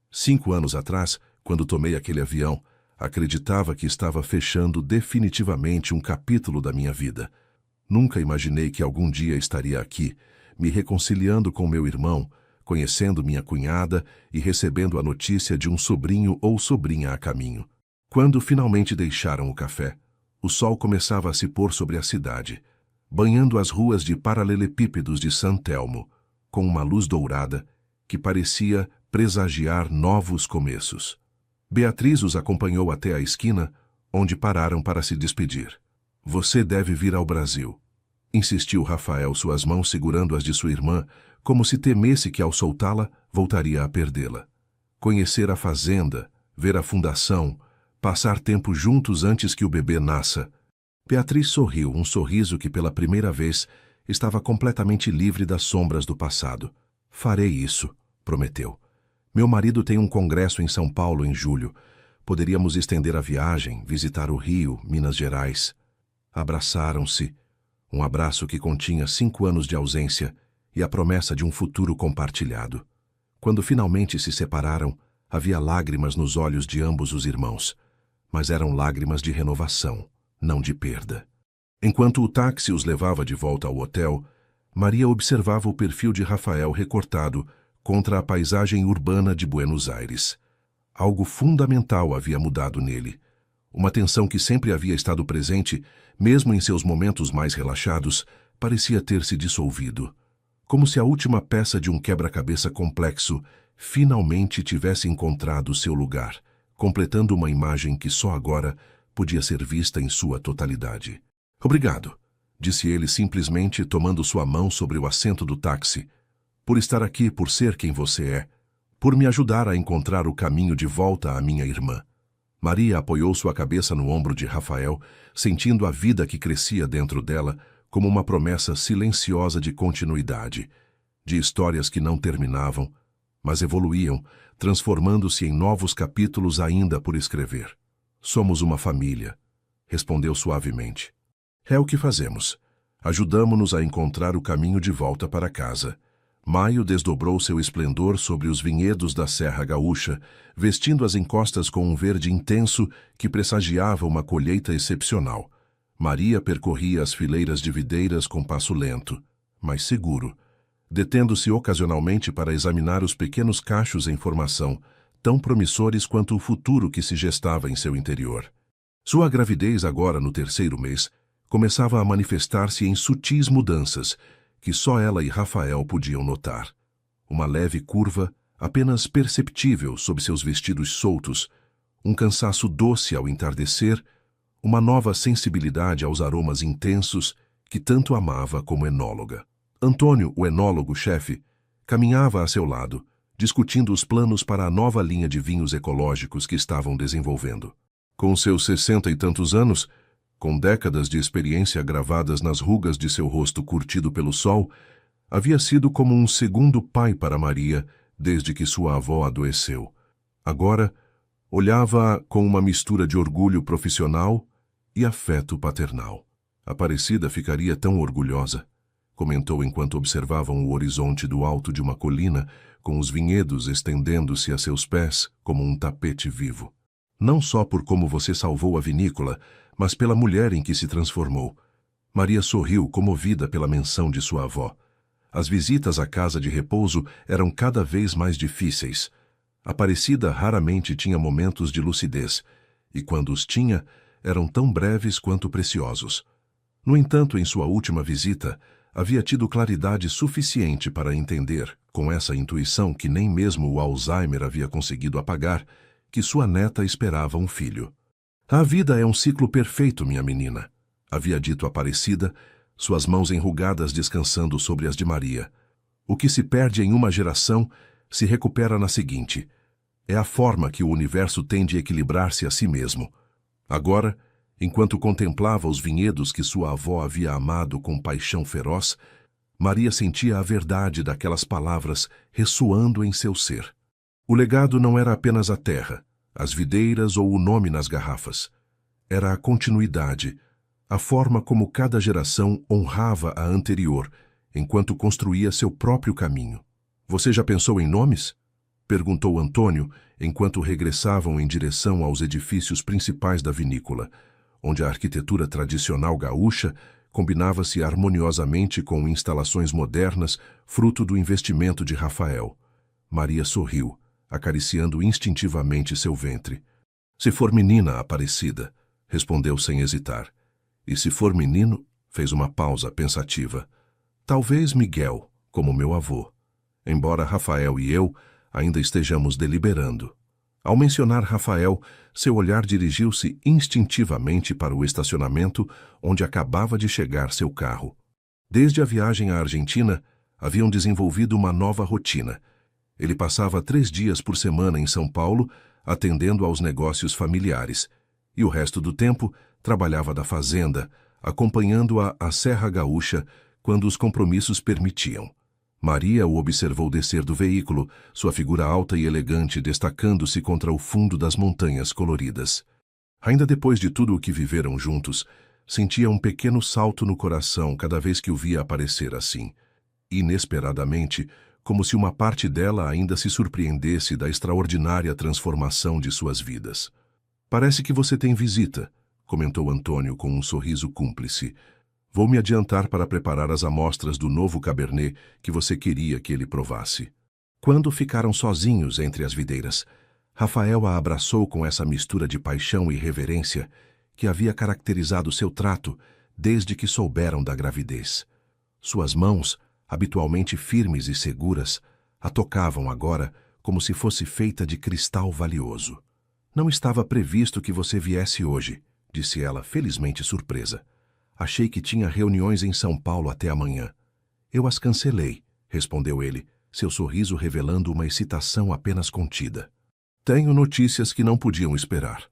5 anos atrás, quando tomei aquele avião, acreditava que estava fechando definitivamente um capítulo da minha vida. Nunca imaginei que algum dia estaria aqui, me reconciliando com meu irmão, conhecendo minha cunhada e recebendo a notícia de um sobrinho ou sobrinha a caminho. Quando finalmente deixaram o café, O sol começava a se pôr sobre a cidade, banhando as ruas de paralelepípedos de San Telmo, com uma luz dourada que parecia presagiar novos começos. Beatriz os acompanhou até a esquina, onde pararam para se despedir. Você deve vir ao Brasil, insistiu Rafael, suas mãos segurando as de sua irmã, como se temesse que ao soltá-la, voltaria a perdê-la. Conhecer a fazenda, ver a fundação, passar tempo juntos antes que o bebê nasça. Beatriz sorriu, um sorriso que pela primeira vez estava completamente livre das sombras do passado. Farei isso, prometeu. Meu marido tem um congresso em São Paulo em julho. Poderíamos estender a viagem, visitar o Rio, Minas Gerais. Abraçaram-se, um abraço que continha 5 anos de ausência e a promessa de um futuro compartilhado. Quando finalmente se separaram, havia lágrimas nos olhos de ambos os irmãos, mas eram lágrimas de renovação, não de perda. Enquanto o táxi os levava de volta ao hotel, Maria observava o perfil de Rafael recortado contra a paisagem urbana de Buenos Aires. Algo fundamental havia mudado nele. Uma tensão que sempre havia estado presente, mesmo em seus momentos mais relaxados, parecia ter se dissolvido. Como se a última peça de um quebra-cabeça complexo finalmente tivesse encontrado seu lugar, completando uma imagem que só agora podia ser vista em sua totalidade. Obrigado, disse ele simplesmente, tomando sua mão sobre o assento do táxi. Por estar aqui, por ser quem você é, por me ajudar a encontrar o caminho de volta à minha irmã. Maria apoiou sua cabeça no ombro de Rafael, sentindo a vida que crescia dentro dela como uma promessa silenciosa de continuidade, de histórias que não terminavam, mas evoluíam, transformando-se em novos capítulos ainda por escrever. Somos uma família, respondeu suavemente. É o que fazemos. Ajudamo-nos a encontrar o caminho de volta para casa. Maio desdobrou seu esplendor sobre os vinhedos da Serra Gaúcha, vestindo as encostas com um verde intenso que pressagiava uma colheita excepcional. Maria percorria as fileiras de videiras com passo lento, mas seguro, detendo-se ocasionalmente para examinar os pequenos cachos em formação, tão promissores quanto o futuro que se gestava em seu interior. Sua gravidez, agora no 3º mês, começava a manifestar-se em sutis mudanças, que só ela e Rafael podiam notar. Uma leve curva, apenas perceptível sob seus vestidos soltos, um cansaço doce ao entardecer, uma nova sensibilidade aos aromas intensos que tanto amava como enóloga. Antônio, o enólogo-chefe, caminhava a seu lado, discutindo os planos para a nova linha de vinhos ecológicos que estavam desenvolvendo. Com seus 60 e tantos anos, com décadas de experiência gravadas nas rugas de seu rosto curtido pelo sol, havia sido como um segundo pai para Maria desde que sua avó adoeceu. Agora, olhava-a com uma mistura de orgulho profissional e afeto paternal. Aparecida ficaria tão orgulhosa, comentou enquanto observavam o horizonte do alto de uma colina, com os vinhedos estendendo-se a seus pés como um tapete vivo. Não só por como você salvou a vinícola, mas pela mulher em que se transformou. Maria sorriu, comovida pela menção de sua avó. As visitas à casa de repouso eram cada vez mais difíceis. Aparecida raramente tinha momentos de lucidez, e quando os tinha, eram tão breves quanto preciosos. No entanto, em sua última visita, havia tido claridade suficiente para entender, com essa intuição que nem mesmo o Alzheimer havia conseguido apagar, que sua neta esperava um filho. A vida é um ciclo perfeito, minha menina, havia dito Aparecida, suas mãos enrugadas descansando sobre as de Maria. O que se perde em uma geração se recupera na seguinte. É a forma que o universo tem de equilibrar-se a si mesmo. Agora, enquanto contemplava os vinhedos que sua avó havia amado com paixão feroz, Maria sentia a verdade daquelas palavras ressoando em seu ser. O legado não era apenas a terra, as videiras ou o nome nas garrafas. Era a continuidade, a forma como cada geração honrava a anterior, enquanto construía seu próprio caminho. Você já pensou em nomes? Perguntou Antônio, enquanto regressavam em direção aos edifícios principais da vinícola, onde a arquitetura tradicional gaúcha combinava-se harmoniosamente com instalações modernas, fruto do investimento de Rafael. Maria sorriu, acariciando instintivamente seu ventre. Se for menina, Aparecida, respondeu sem hesitar. E se for menino, fez uma pausa pensativa. Talvez Miguel, como meu avô. Embora Rafael e eu ainda estejamos deliberando. Ao mencionar Rafael, seu olhar dirigiu-se instintivamente para o estacionamento onde acabava de chegar seu carro. Desde a viagem à Argentina, haviam desenvolvido uma nova rotina. Ele passava 3 dias por semana em São Paulo, atendendo aos negócios familiares, e o resto do tempo trabalhava da fazenda, acompanhando-a à Serra Gaúcha quando os compromissos permitiam. Maria o observou descer do veículo, sua figura alta e elegante destacando-se contra o fundo das montanhas coloridas. Ainda depois de tudo o que viveram juntos, sentia um pequeno salto no coração cada vez que o via aparecer assim. Inesperadamente, como se uma parte dela ainda se surpreendesse da extraordinária transformação de suas vidas. "Parece que você tem visita", comentou Antônio com um sorriso cúmplice. "Vou me adiantar para preparar as amostras do novo Cabernet que você queria que ele provasse." Quando ficaram sozinhos entre as videiras, Rafael a abraçou com essa mistura de paixão e reverência que havia caracterizado seu trato desde que souberam da gravidez. Suas mãos, habitualmente firmes e seguras, a tocavam agora como se fosse feita de cristal valioso. "Não estava previsto que você viesse hoje", disse ela, felizmente surpresa. "Achei que tinha reuniões em São Paulo até amanhã." "Eu as cancelei", respondeu ele, seu sorriso revelando uma excitação apenas contida. "Tenho notícias que não podiam esperar."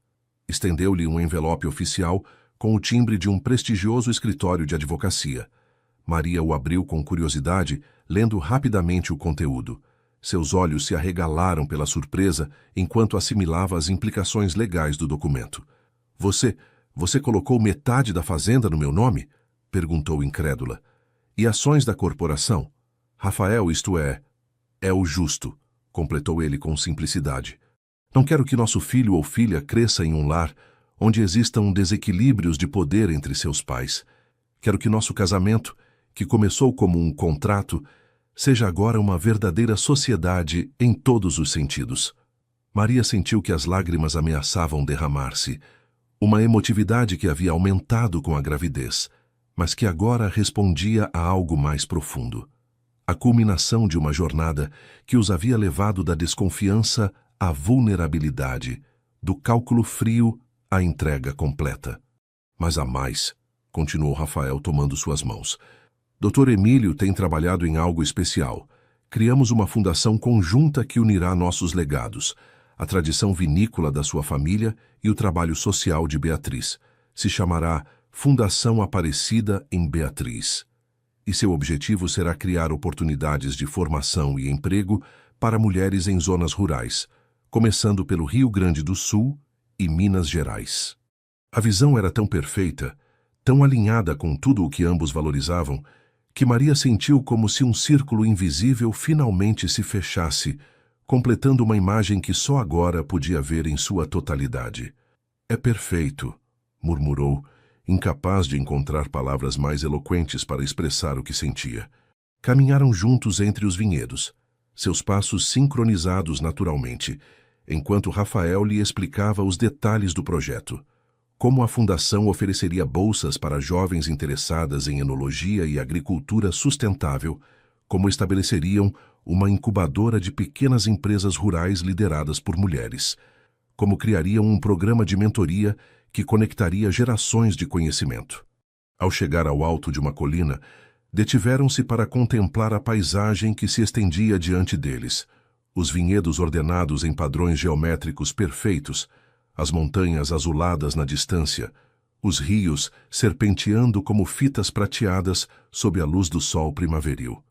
Estendeu-lhe um envelope oficial com o timbre de um prestigioso escritório de advocacia. Maria o abriu com curiosidade, lendo rapidamente o conteúdo. Seus olhos se arregalaram pela surpresa enquanto assimilava as implicações legais do documento. Você colocou metade da fazenda no meu nome?" perguntou incrédula. "E ações da corporação?" "Rafael, isto é o justo", completou ele com simplicidade. "Não quero que nosso filho ou filha cresça em um lar onde existam desequilíbrios de poder entre seus pais. Quero que nosso casamento, que começou como um contrato, seja agora uma verdadeira sociedade em todos os sentidos." Maria sentiu que as lágrimas ameaçavam derramar-se, uma emotividade que havia aumentado com a gravidez, mas que agora respondia a algo mais profundo. A culminação de uma jornada que os havia levado da desconfiança à vulnerabilidade, do cálculo frio à entrega completa. "Mas há mais", continuou Rafael tomando suas mãos. "Dr. Emílio tem trabalhado em algo especial. Criamos uma fundação conjunta que unirá nossos legados, a tradição vinícola da sua família e o trabalho social de Beatriz. Se chamará Fundação Aparecida em Beatriz. E seu objetivo será criar oportunidades de formação e emprego para mulheres em zonas rurais, começando pelo Rio Grande do Sul e Minas Gerais." A visão era tão perfeita, tão alinhada com tudo o que ambos valorizavam, que Maria sentiu como se um círculo invisível finalmente se fechasse, completando uma imagem que só agora podia ver em sua totalidade. "É perfeito", murmurou, incapaz de encontrar palavras mais eloquentes para expressar o que sentia. Caminharam juntos entre os vinhedos, seus passos sincronizados naturalmente, enquanto Rafael lhe explicava os detalhes do projeto. Como a fundação ofereceria bolsas para jovens interessadas em enologia e agricultura sustentável, como estabeleceriam uma incubadora de pequenas empresas rurais lideradas por mulheres, como criariam um programa de mentoria que conectaria gerações de conhecimento. Ao chegar ao alto de uma colina, detiveram-se para contemplar a paisagem que se estendia diante deles, os vinhedos ordenados em padrões geométricos perfeitos, as montanhas azuladas na distância, os rios serpenteando como fitas prateadas sob a luz do sol primaveril.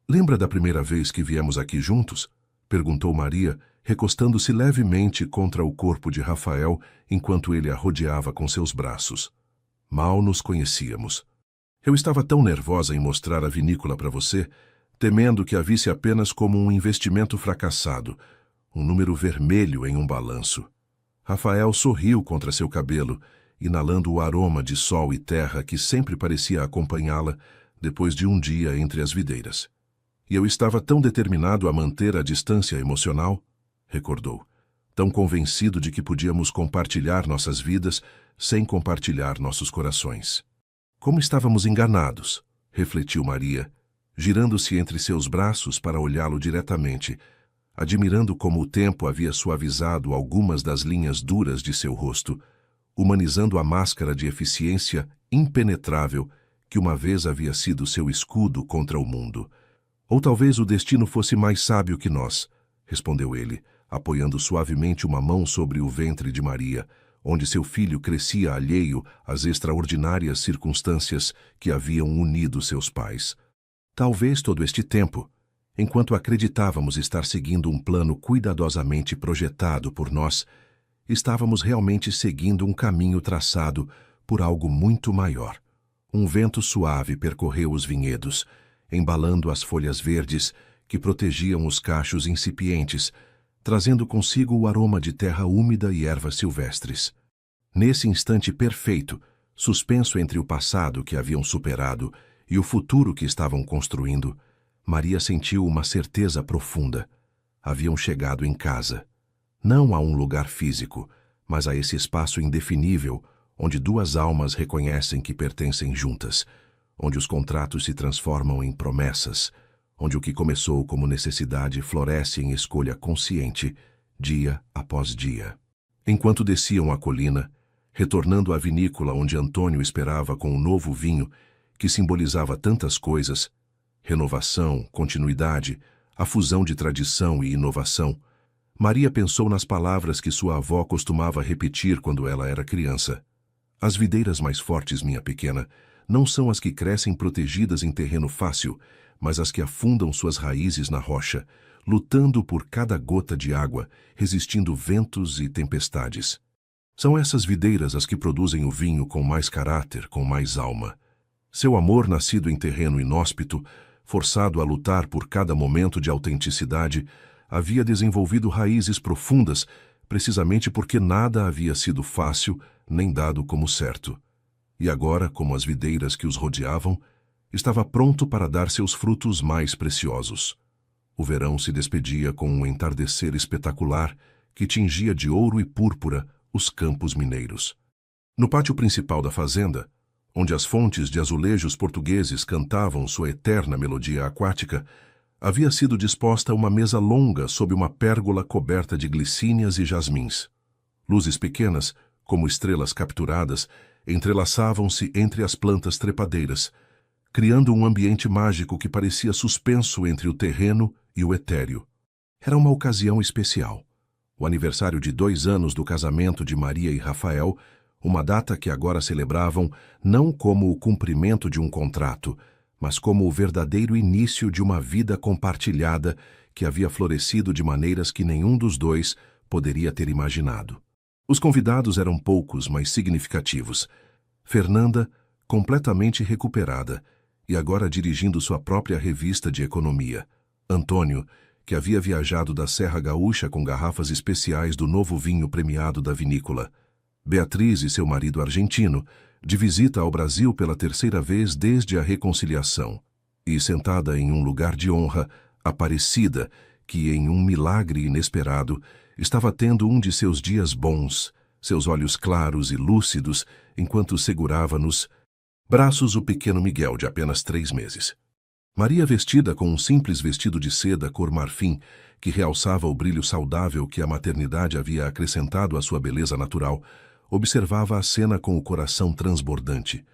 "Lembra da primeira vez que viemos aqui juntos?" perguntou Maria, recostando-se levemente contra o corpo de Rafael enquanto ele a rodeava com seus braços. "Mal nos conhecíamos. Eu estava tão nervosa em mostrar a vinícola para você, temendo que a visse apenas como um investimento fracassado, um número vermelho em um balanço." Rafael sorriu contra seu cabelo, inalando o aroma de sol e terra que sempre parecia acompanhá-la depois de um dia entre as videiras. "E eu estava tão determinado a manter a distância emocional", recordou, "tão convencido de que podíamos compartilhar nossas vidas sem compartilhar nossos corações." Como estávamos enganados, refletiu Maria, girando-se entre seus braços para olhá-lo diretamente, admirando como o tempo havia suavizado algumas das linhas duras de seu rosto, humanizando a máscara de eficiência impenetrável que uma vez havia sido seu escudo contra o mundo. Ou talvez o destino fosse mais sábio que nós, respondeu ele, apoiando suavemente uma mão sobre o ventre de Maria, onde seu filho crescia alheio às extraordinárias circunstâncias que haviam unido seus pais. Talvez todo este tempo, enquanto acreditávamos estar seguindo um plano cuidadosamente projetado por nós, estávamos realmente seguindo um caminho traçado por algo muito maior. Um vento suave percorreu os vinhedos, embalando as folhas verdes que protegiam os cachos incipientes, trazendo consigo o aroma de terra úmida e ervas silvestres. Nesse instante perfeito, suspenso entre o passado que haviam superado e o futuro que estavam construindo, Maria sentiu uma certeza profunda. Haviam chegado em casa. Não a um lugar físico, mas a esse espaço indefinível, onde duas almas reconhecem que pertencem juntas, onde os contratos se transformam em promessas, onde o que começou como necessidade floresce em escolha consciente, dia após dia. Enquanto desciam a colina, retornando à vinícola onde Antônio esperava com o novo vinho, que simbolizava tantas coisas, renovação, continuidade, a fusão de tradição e inovação, Maria pensou nas palavras que sua avó costumava repetir quando ela era criança. As videiras mais fortes, minha pequena, não são as que crescem protegidas em terreno fácil, mas as que afundam suas raízes na rocha, lutando por cada gota de água, resistindo ventos e tempestades. São essas videiras as que produzem o vinho com mais caráter, com mais alma. Seu amor, nascido em terreno inóspito, forçado a lutar por cada momento de autenticidade, havia desenvolvido raízes profundas, precisamente porque nada havia sido fácil nem dado como certo. E agora, como as videiras que os rodeavam, estava pronto para dar seus frutos mais preciosos. O verão se despedia com um entardecer espetacular que tingia de ouro e púrpura os campos mineiros. No pátio principal da fazenda, onde as fontes de azulejos portugueses cantavam sua eterna melodia aquática, havia sido disposta uma mesa longa sob uma pérgola coberta de glicínias e jasmins. Luzes pequenas, como estrelas capturadas, entrelaçavam-se entre as plantas trepadeiras, criando um ambiente mágico que parecia suspenso entre o terreno e o etéreo. Era uma ocasião especial. O aniversário de 2 anos do casamento de Maria e Rafael, uma data que agora celebravam não como o cumprimento de um contrato, mas como o verdadeiro início de uma vida compartilhada que havia florescido de maneiras que nenhum dos dois poderia ter imaginado. Os convidados eram poucos, mas significativos. Fernanda, completamente recuperada, e agora dirigindo sua própria revista de economia. Antônio, que havia viajado da Serra Gaúcha com garrafas especiais do novo vinho premiado da vinícola. Beatriz e seu marido argentino, de visita ao Brasil pela 3ª vez desde a reconciliação. E, sentada em um lugar de honra, Aparecida, que, em um milagre inesperado, estava tendo um de seus dias bons, seus olhos claros e lúcidos, enquanto segurava nos braços o pequeno Miguel, de apenas 3 meses. Maria, vestida com um simples vestido de seda cor marfim, que realçava o brilho saudável que a maternidade havia acrescentado à sua beleza natural, observava a cena com o coração transbordante.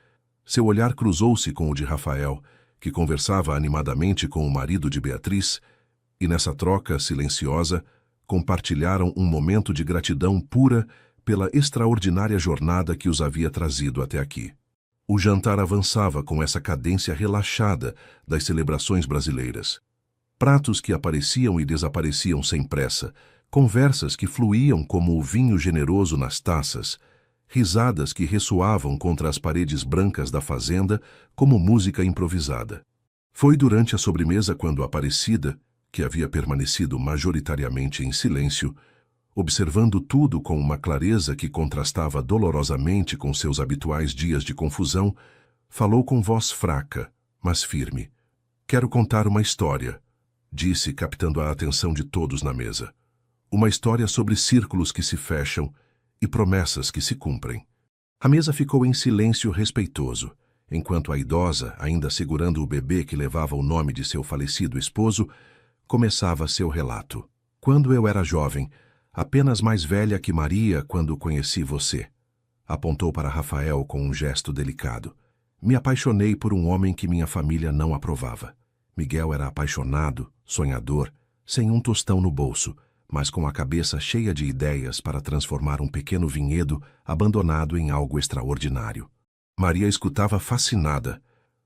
Seu olhar cruzou-se com o de Rafael, que conversava animadamente com o marido de Beatriz, e nessa troca silenciosa, compartilharam um momento de gratidão pura pela extraordinária jornada que os havia trazido até aqui. O jantar avançava com essa cadência relaxada das celebrações brasileiras. Pratos que apareciam e desapareciam sem pressa, conversas que fluíam como o vinho generoso nas taças, risadas que ressoavam contra as paredes brancas da fazenda como música improvisada. Foi durante a sobremesa quando Aparecida, que havia permanecido majoritariamente em silêncio, observando tudo com uma clareza que contrastava dolorosamente com seus habituais dias de confusão, falou com voz fraca, mas firme. "Quero contar uma história", disse, captando a atenção de todos na mesa. "Uma história sobre círculos que se fecham e promessas que se cumprem." A mesa ficou em silêncio respeitoso, enquanto a idosa, ainda segurando o bebê que levava o nome de seu falecido esposo, começava seu relato. Quando eu era jovem, apenas mais velha que Maria quando conheci você. Apontou para Rafael com um gesto delicado. Me apaixonei por um homem que minha família não aprovava. Miguel era apaixonado, sonhador, sem um tostão no bolso, mas com a cabeça cheia de ideias para transformar um pequeno vinhedo abandonado em algo extraordinário. Maria escutava fascinada.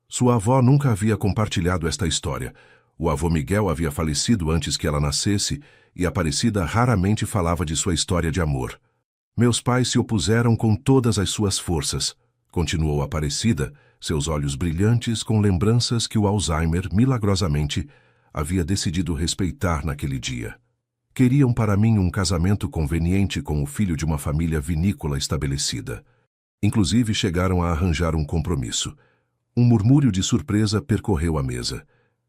Sua avó nunca havia compartilhado esta história. O avô Miguel havia falecido antes que ela nascesse e Aparecida raramente falava de sua história de amor. Meus pais se opuseram com todas as suas forças, continuou Aparecida, seus olhos brilhantes com lembranças que o Alzheimer, milagrosamente, havia decidido respeitar naquele dia. Queriam para mim um casamento conveniente com o filho de uma família vinícola estabelecida. Inclusive chegaram a arranjar um compromisso. Um murmúrio de surpresa percorreu a mesa.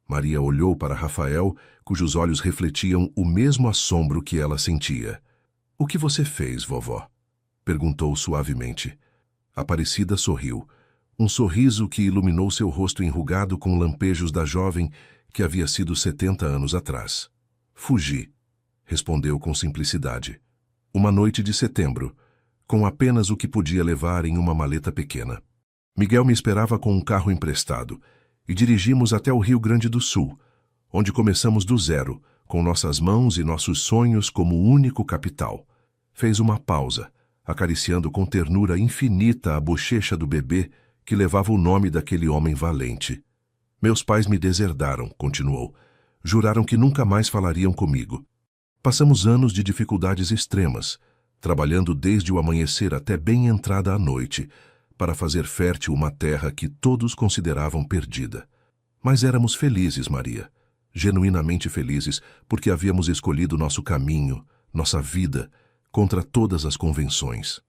Maria olhou para Rafael, cujos olhos refletiam o mesmo assombro que ela sentia. — O que você fez, vovó? Perguntou suavemente. Aparecida sorriu. Um sorriso que iluminou seu rosto enrugado com lampejos da jovem que havia sido 70 anos atrás. Fugi, respondeu com simplicidade. Uma noite de setembro, com apenas o que podia levar em uma maleta pequena. Miguel me esperava com um carro emprestado e dirigimos até o Rio Grande do Sul, onde começamos do zero, com nossas mãos e nossos sonhos como único capital. Fez uma pausa, acariciando com ternura infinita a bochecha do bebê que levava o nome daquele homem valente. Meus pais me deserdaram, continuou. Juraram que nunca mais falariam comigo. Passamos anos de dificuldades extremas, trabalhando desde o amanhecer até bem entrada a noite, para fazer fértil uma terra que todos consideravam perdida. Mas éramos felizes, Maria. Genuinamente felizes, porque havíamos escolhido nosso caminho, nossa vida, contra todas as convenções.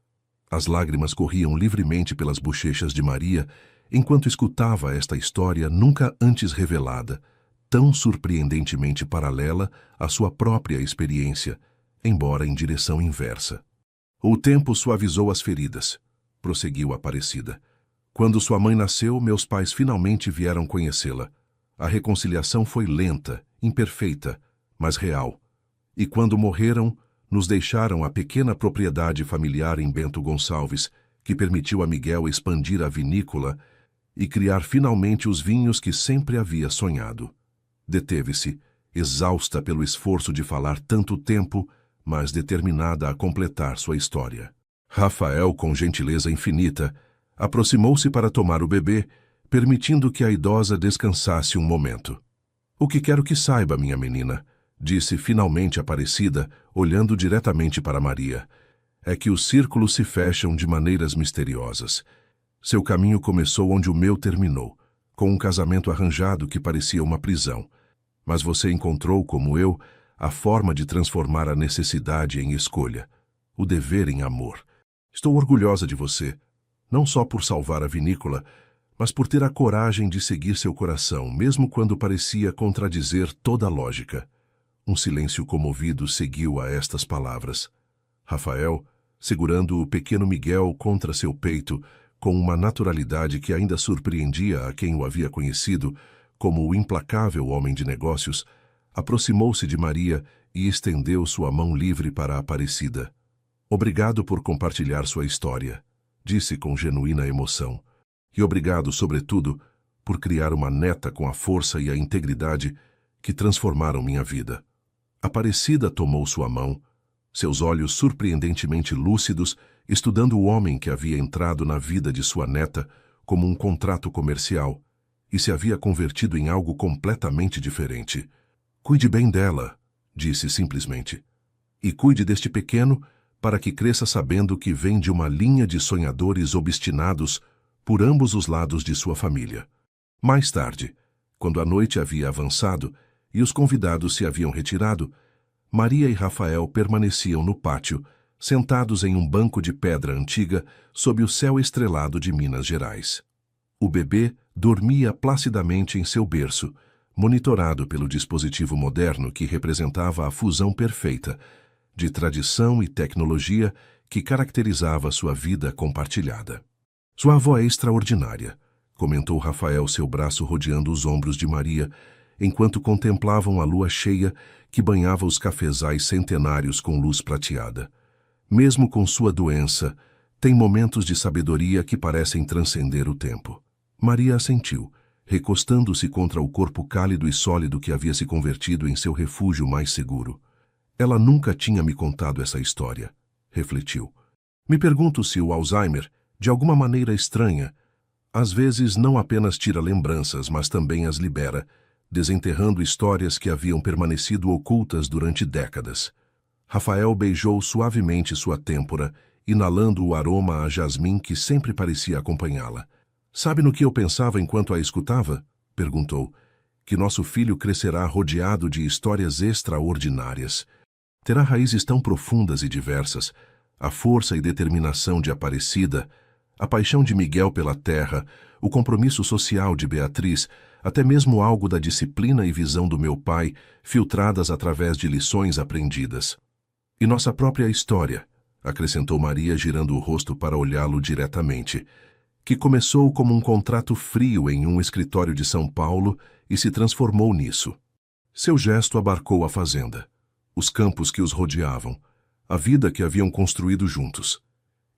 As lágrimas corriam livremente pelas bochechas de Maria, enquanto escutava esta história nunca antes revelada, tão surpreendentemente paralela à sua própria experiência, embora em direção inversa. O tempo suavizou as feridas, prosseguiu Aparecida. Quando sua mãe nasceu, meus pais finalmente vieram conhecê-la. A reconciliação foi lenta, imperfeita, mas real. E quando morreram, nos deixaram a pequena propriedade familiar em Bento Gonçalves, que permitiu a Miguel expandir a vinícola e criar finalmente os vinhos que sempre havia sonhado. Deteve-se, exausta pelo esforço de falar tanto tempo, mas determinada a completar sua história. Rafael, com gentileza infinita, aproximou-se para tomar o bebê, permitindo que a idosa descansasse um momento. — O que quero que saiba, minha menina, disse finalmente Aparecida, olhando diretamente para Maria, é que os círculos se fecham de maneiras misteriosas. Seu caminho começou onde o meu terminou, com um casamento arranjado que parecia uma prisão. Mas você encontrou, como eu, a forma de transformar a necessidade em escolha, o dever em amor. Estou orgulhosa de você, não só por salvar a vinícola, mas por ter a coragem de seguir seu coração, mesmo quando parecia contradizer toda a lógica. Um silêncio comovido seguiu a estas palavras. Rafael, segurando o pequeno Miguel contra seu peito, com uma naturalidade que ainda surpreendia a quem o havia conhecido, como o implacável homem de negócios, aproximou-se de Maria e estendeu sua mão livre para a Aparecida. — Obrigado por compartilhar sua história, disse com genuína emoção. E obrigado, sobretudo, por criar uma neta com a força e a integridade que transformaram minha vida. Aparecida tomou sua mão, seus olhos surpreendentemente lúcidos, estudando o homem que havia entrado na vida de sua neta como um contrato comercial e se havia convertido em algo completamente diferente. — Cuide bem dela, disse simplesmente. E cuide deste pequeno para que cresça sabendo que vem de uma linha de sonhadores obstinados por ambos os lados de sua família. Mais tarde, quando a noite havia avançado e os convidados se haviam retirado, Maria e Rafael permaneciam no pátio, sentados em um banco de pedra antiga sob o céu estrelado de Minas Gerais. O bebê dormia placidamente em seu berço, monitorado pelo dispositivo moderno que representava a fusão perfeita de tradição e tecnologia que caracterizava sua vida compartilhada. Sua avó é extraordinária, comentou Rafael, seu braço rodeando os ombros de Maria, enquanto contemplavam a lua cheia que banhava os cafezais centenários com luz prateada. Mesmo com sua doença, tem momentos de sabedoria que parecem transcender o tempo. Maria assentiu, recostando-se contra o corpo cálido e sólido que havia se convertido em seu refúgio mais seguro. Ela nunca tinha me contado essa história, refletiu. Me pergunto se o Alzheimer, de alguma maneira estranha, às vezes não apenas tira lembranças, mas também as libera, desenterrando histórias que haviam permanecido ocultas durante décadas. Rafael beijou suavemente sua têmpora, inalando o aroma a jasmim que sempre parecia acompanhá-la. Sabe no que eu pensava enquanto a escutava? Perguntou. Que nosso filho crescerá rodeado de histórias extraordinárias. Terá raízes tão profundas e diversas, a força e determinação de Aparecida, a paixão de Miguel pela terra, o compromisso social de Beatriz, até mesmo algo da disciplina e visão do meu pai, filtradas através de lições aprendidas. E nossa própria história, acrescentou Maria, girando o rosto para olhá-lo diretamente, que começou como um contrato frio em um escritório de São Paulo e se transformou nisso. Seu gesto abarcou a fazenda, os campos que os rodeavam, a vida que haviam construído juntos,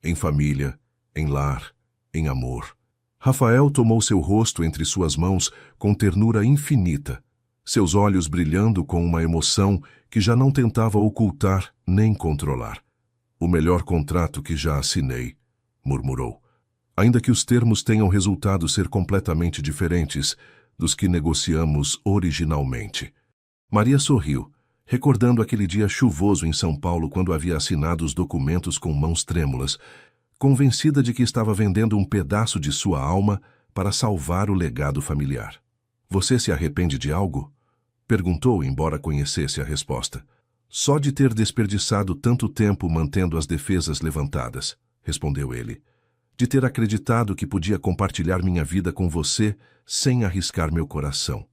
em família, em lar, em amor. Rafael tomou seu rosto entre suas mãos com ternura infinita, seus olhos brilhando com uma emoção que já não tentava ocultar nem controlar. O melhor contrato que já assinei, murmurou, ainda que os termos tenham resultado ser completamente diferentes dos que negociamos originalmente. Maria sorriu, recordando aquele dia chuvoso em São Paulo quando havia assinado os documentos com mãos trêmulas, convencida de que estava vendendo um pedaço de sua alma para salvar o legado familiar. Você se arrepende de algo? Perguntou, embora conhecesse a resposta. Só de ter desperdiçado tanto tempo mantendo as defesas levantadas, respondeu ele. De ter acreditado que podia compartilhar minha vida com você sem arriscar meu coração.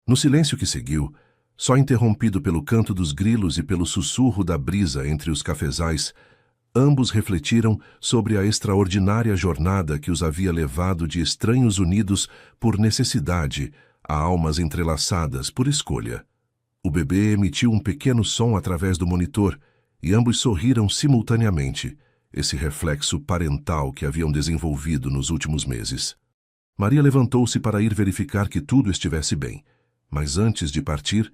No silêncio que seguiu, só interrompido pelo canto dos grilos e pelo sussurro da brisa entre os cafezais, ambos refletiram sobre a extraordinária jornada que os havia levado de estranhos unidos por necessidade a almas entrelaçadas por escolha. O bebê emitiu um pequeno som através do monitor e ambos sorriram simultaneamente, esse reflexo parental que haviam desenvolvido nos últimos meses. Maria levantou-se para ir verificar que tudo estivesse bem, mas antes de partir,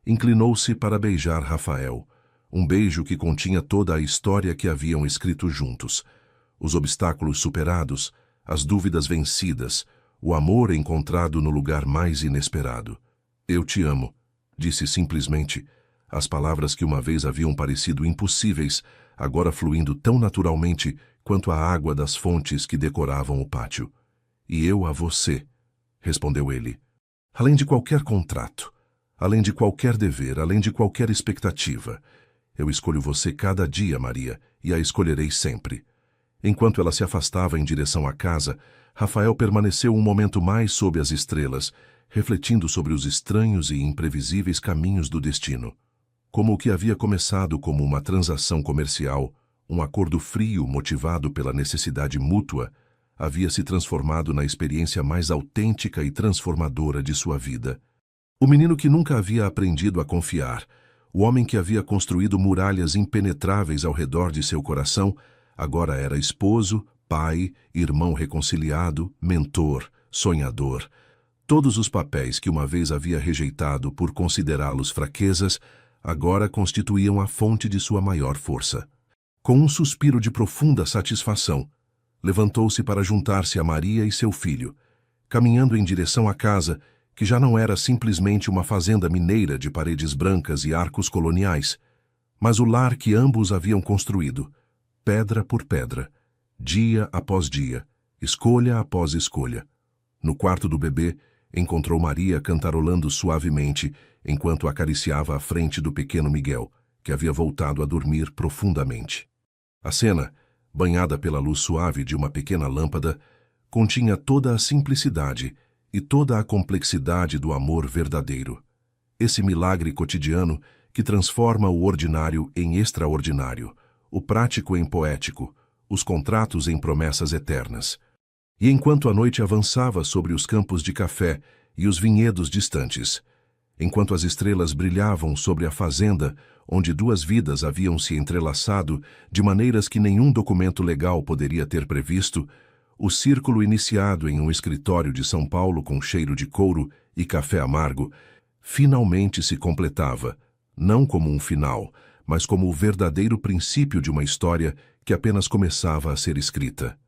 inclinou-se para beijar Rafael, um beijo que continha toda a história que haviam escrito juntos, os obstáculos superados, as dúvidas vencidas, o amor encontrado no lugar mais inesperado. Eu te amo, disse simplesmente, as palavras que uma vez haviam parecido impossíveis, agora fluindo tão naturalmente quanto a água das fontes que decoravam o pátio. E eu a você, respondeu ele. Além de qualquer contrato, além de qualquer dever, além de qualquer expectativa, eu escolho você cada dia, Maria, e a escolherei sempre. Enquanto ela se afastava em direção à casa, Rafael permaneceu um momento mais sob as estrelas, refletindo sobre os estranhos e imprevisíveis caminhos do destino. Como o que havia começado como uma transação comercial, um acordo frio motivado pela necessidade mútua, havia se transformado na experiência mais autêntica e transformadora de sua vida. O menino que nunca havia aprendido a confiar, o homem que havia construído muralhas impenetráveis ao redor de seu coração, agora era esposo, pai, irmão reconciliado, mentor, sonhador. Todos os papéis que uma vez havia rejeitado por considerá-los fraquezas, agora constituíam a fonte de sua maior força. Com um suspiro de profunda satisfação, levantou-se para juntar-se a Maria e seu filho, caminhando em direção à casa, que já não era simplesmente uma fazenda mineira de paredes brancas e arcos coloniais, mas o lar que ambos haviam construído, pedra por pedra, dia após dia, escolha após escolha. No quarto do bebê, encontrou Maria cantarolando suavemente enquanto acariciava a frente do pequeno Miguel, que havia voltado a dormir profundamente. A cena, banhada pela luz suave de uma pequena lâmpada, continha toda a simplicidade e toda a complexidade do amor verdadeiro. Esse milagre cotidiano que transforma o ordinário em extraordinário, o prático em poético, os contratos em promessas eternas. E enquanto a noite avançava sobre os campos de café e os vinhedos distantes, enquanto as estrelas brilhavam sobre a fazenda onde duas vidas haviam se entrelaçado de maneiras que nenhum documento legal poderia ter previsto, o círculo iniciado em um escritório de São Paulo com cheiro de couro e café amargo finalmente se completava, não como um final, mas como o verdadeiro princípio de uma história que apenas começava a ser escrita.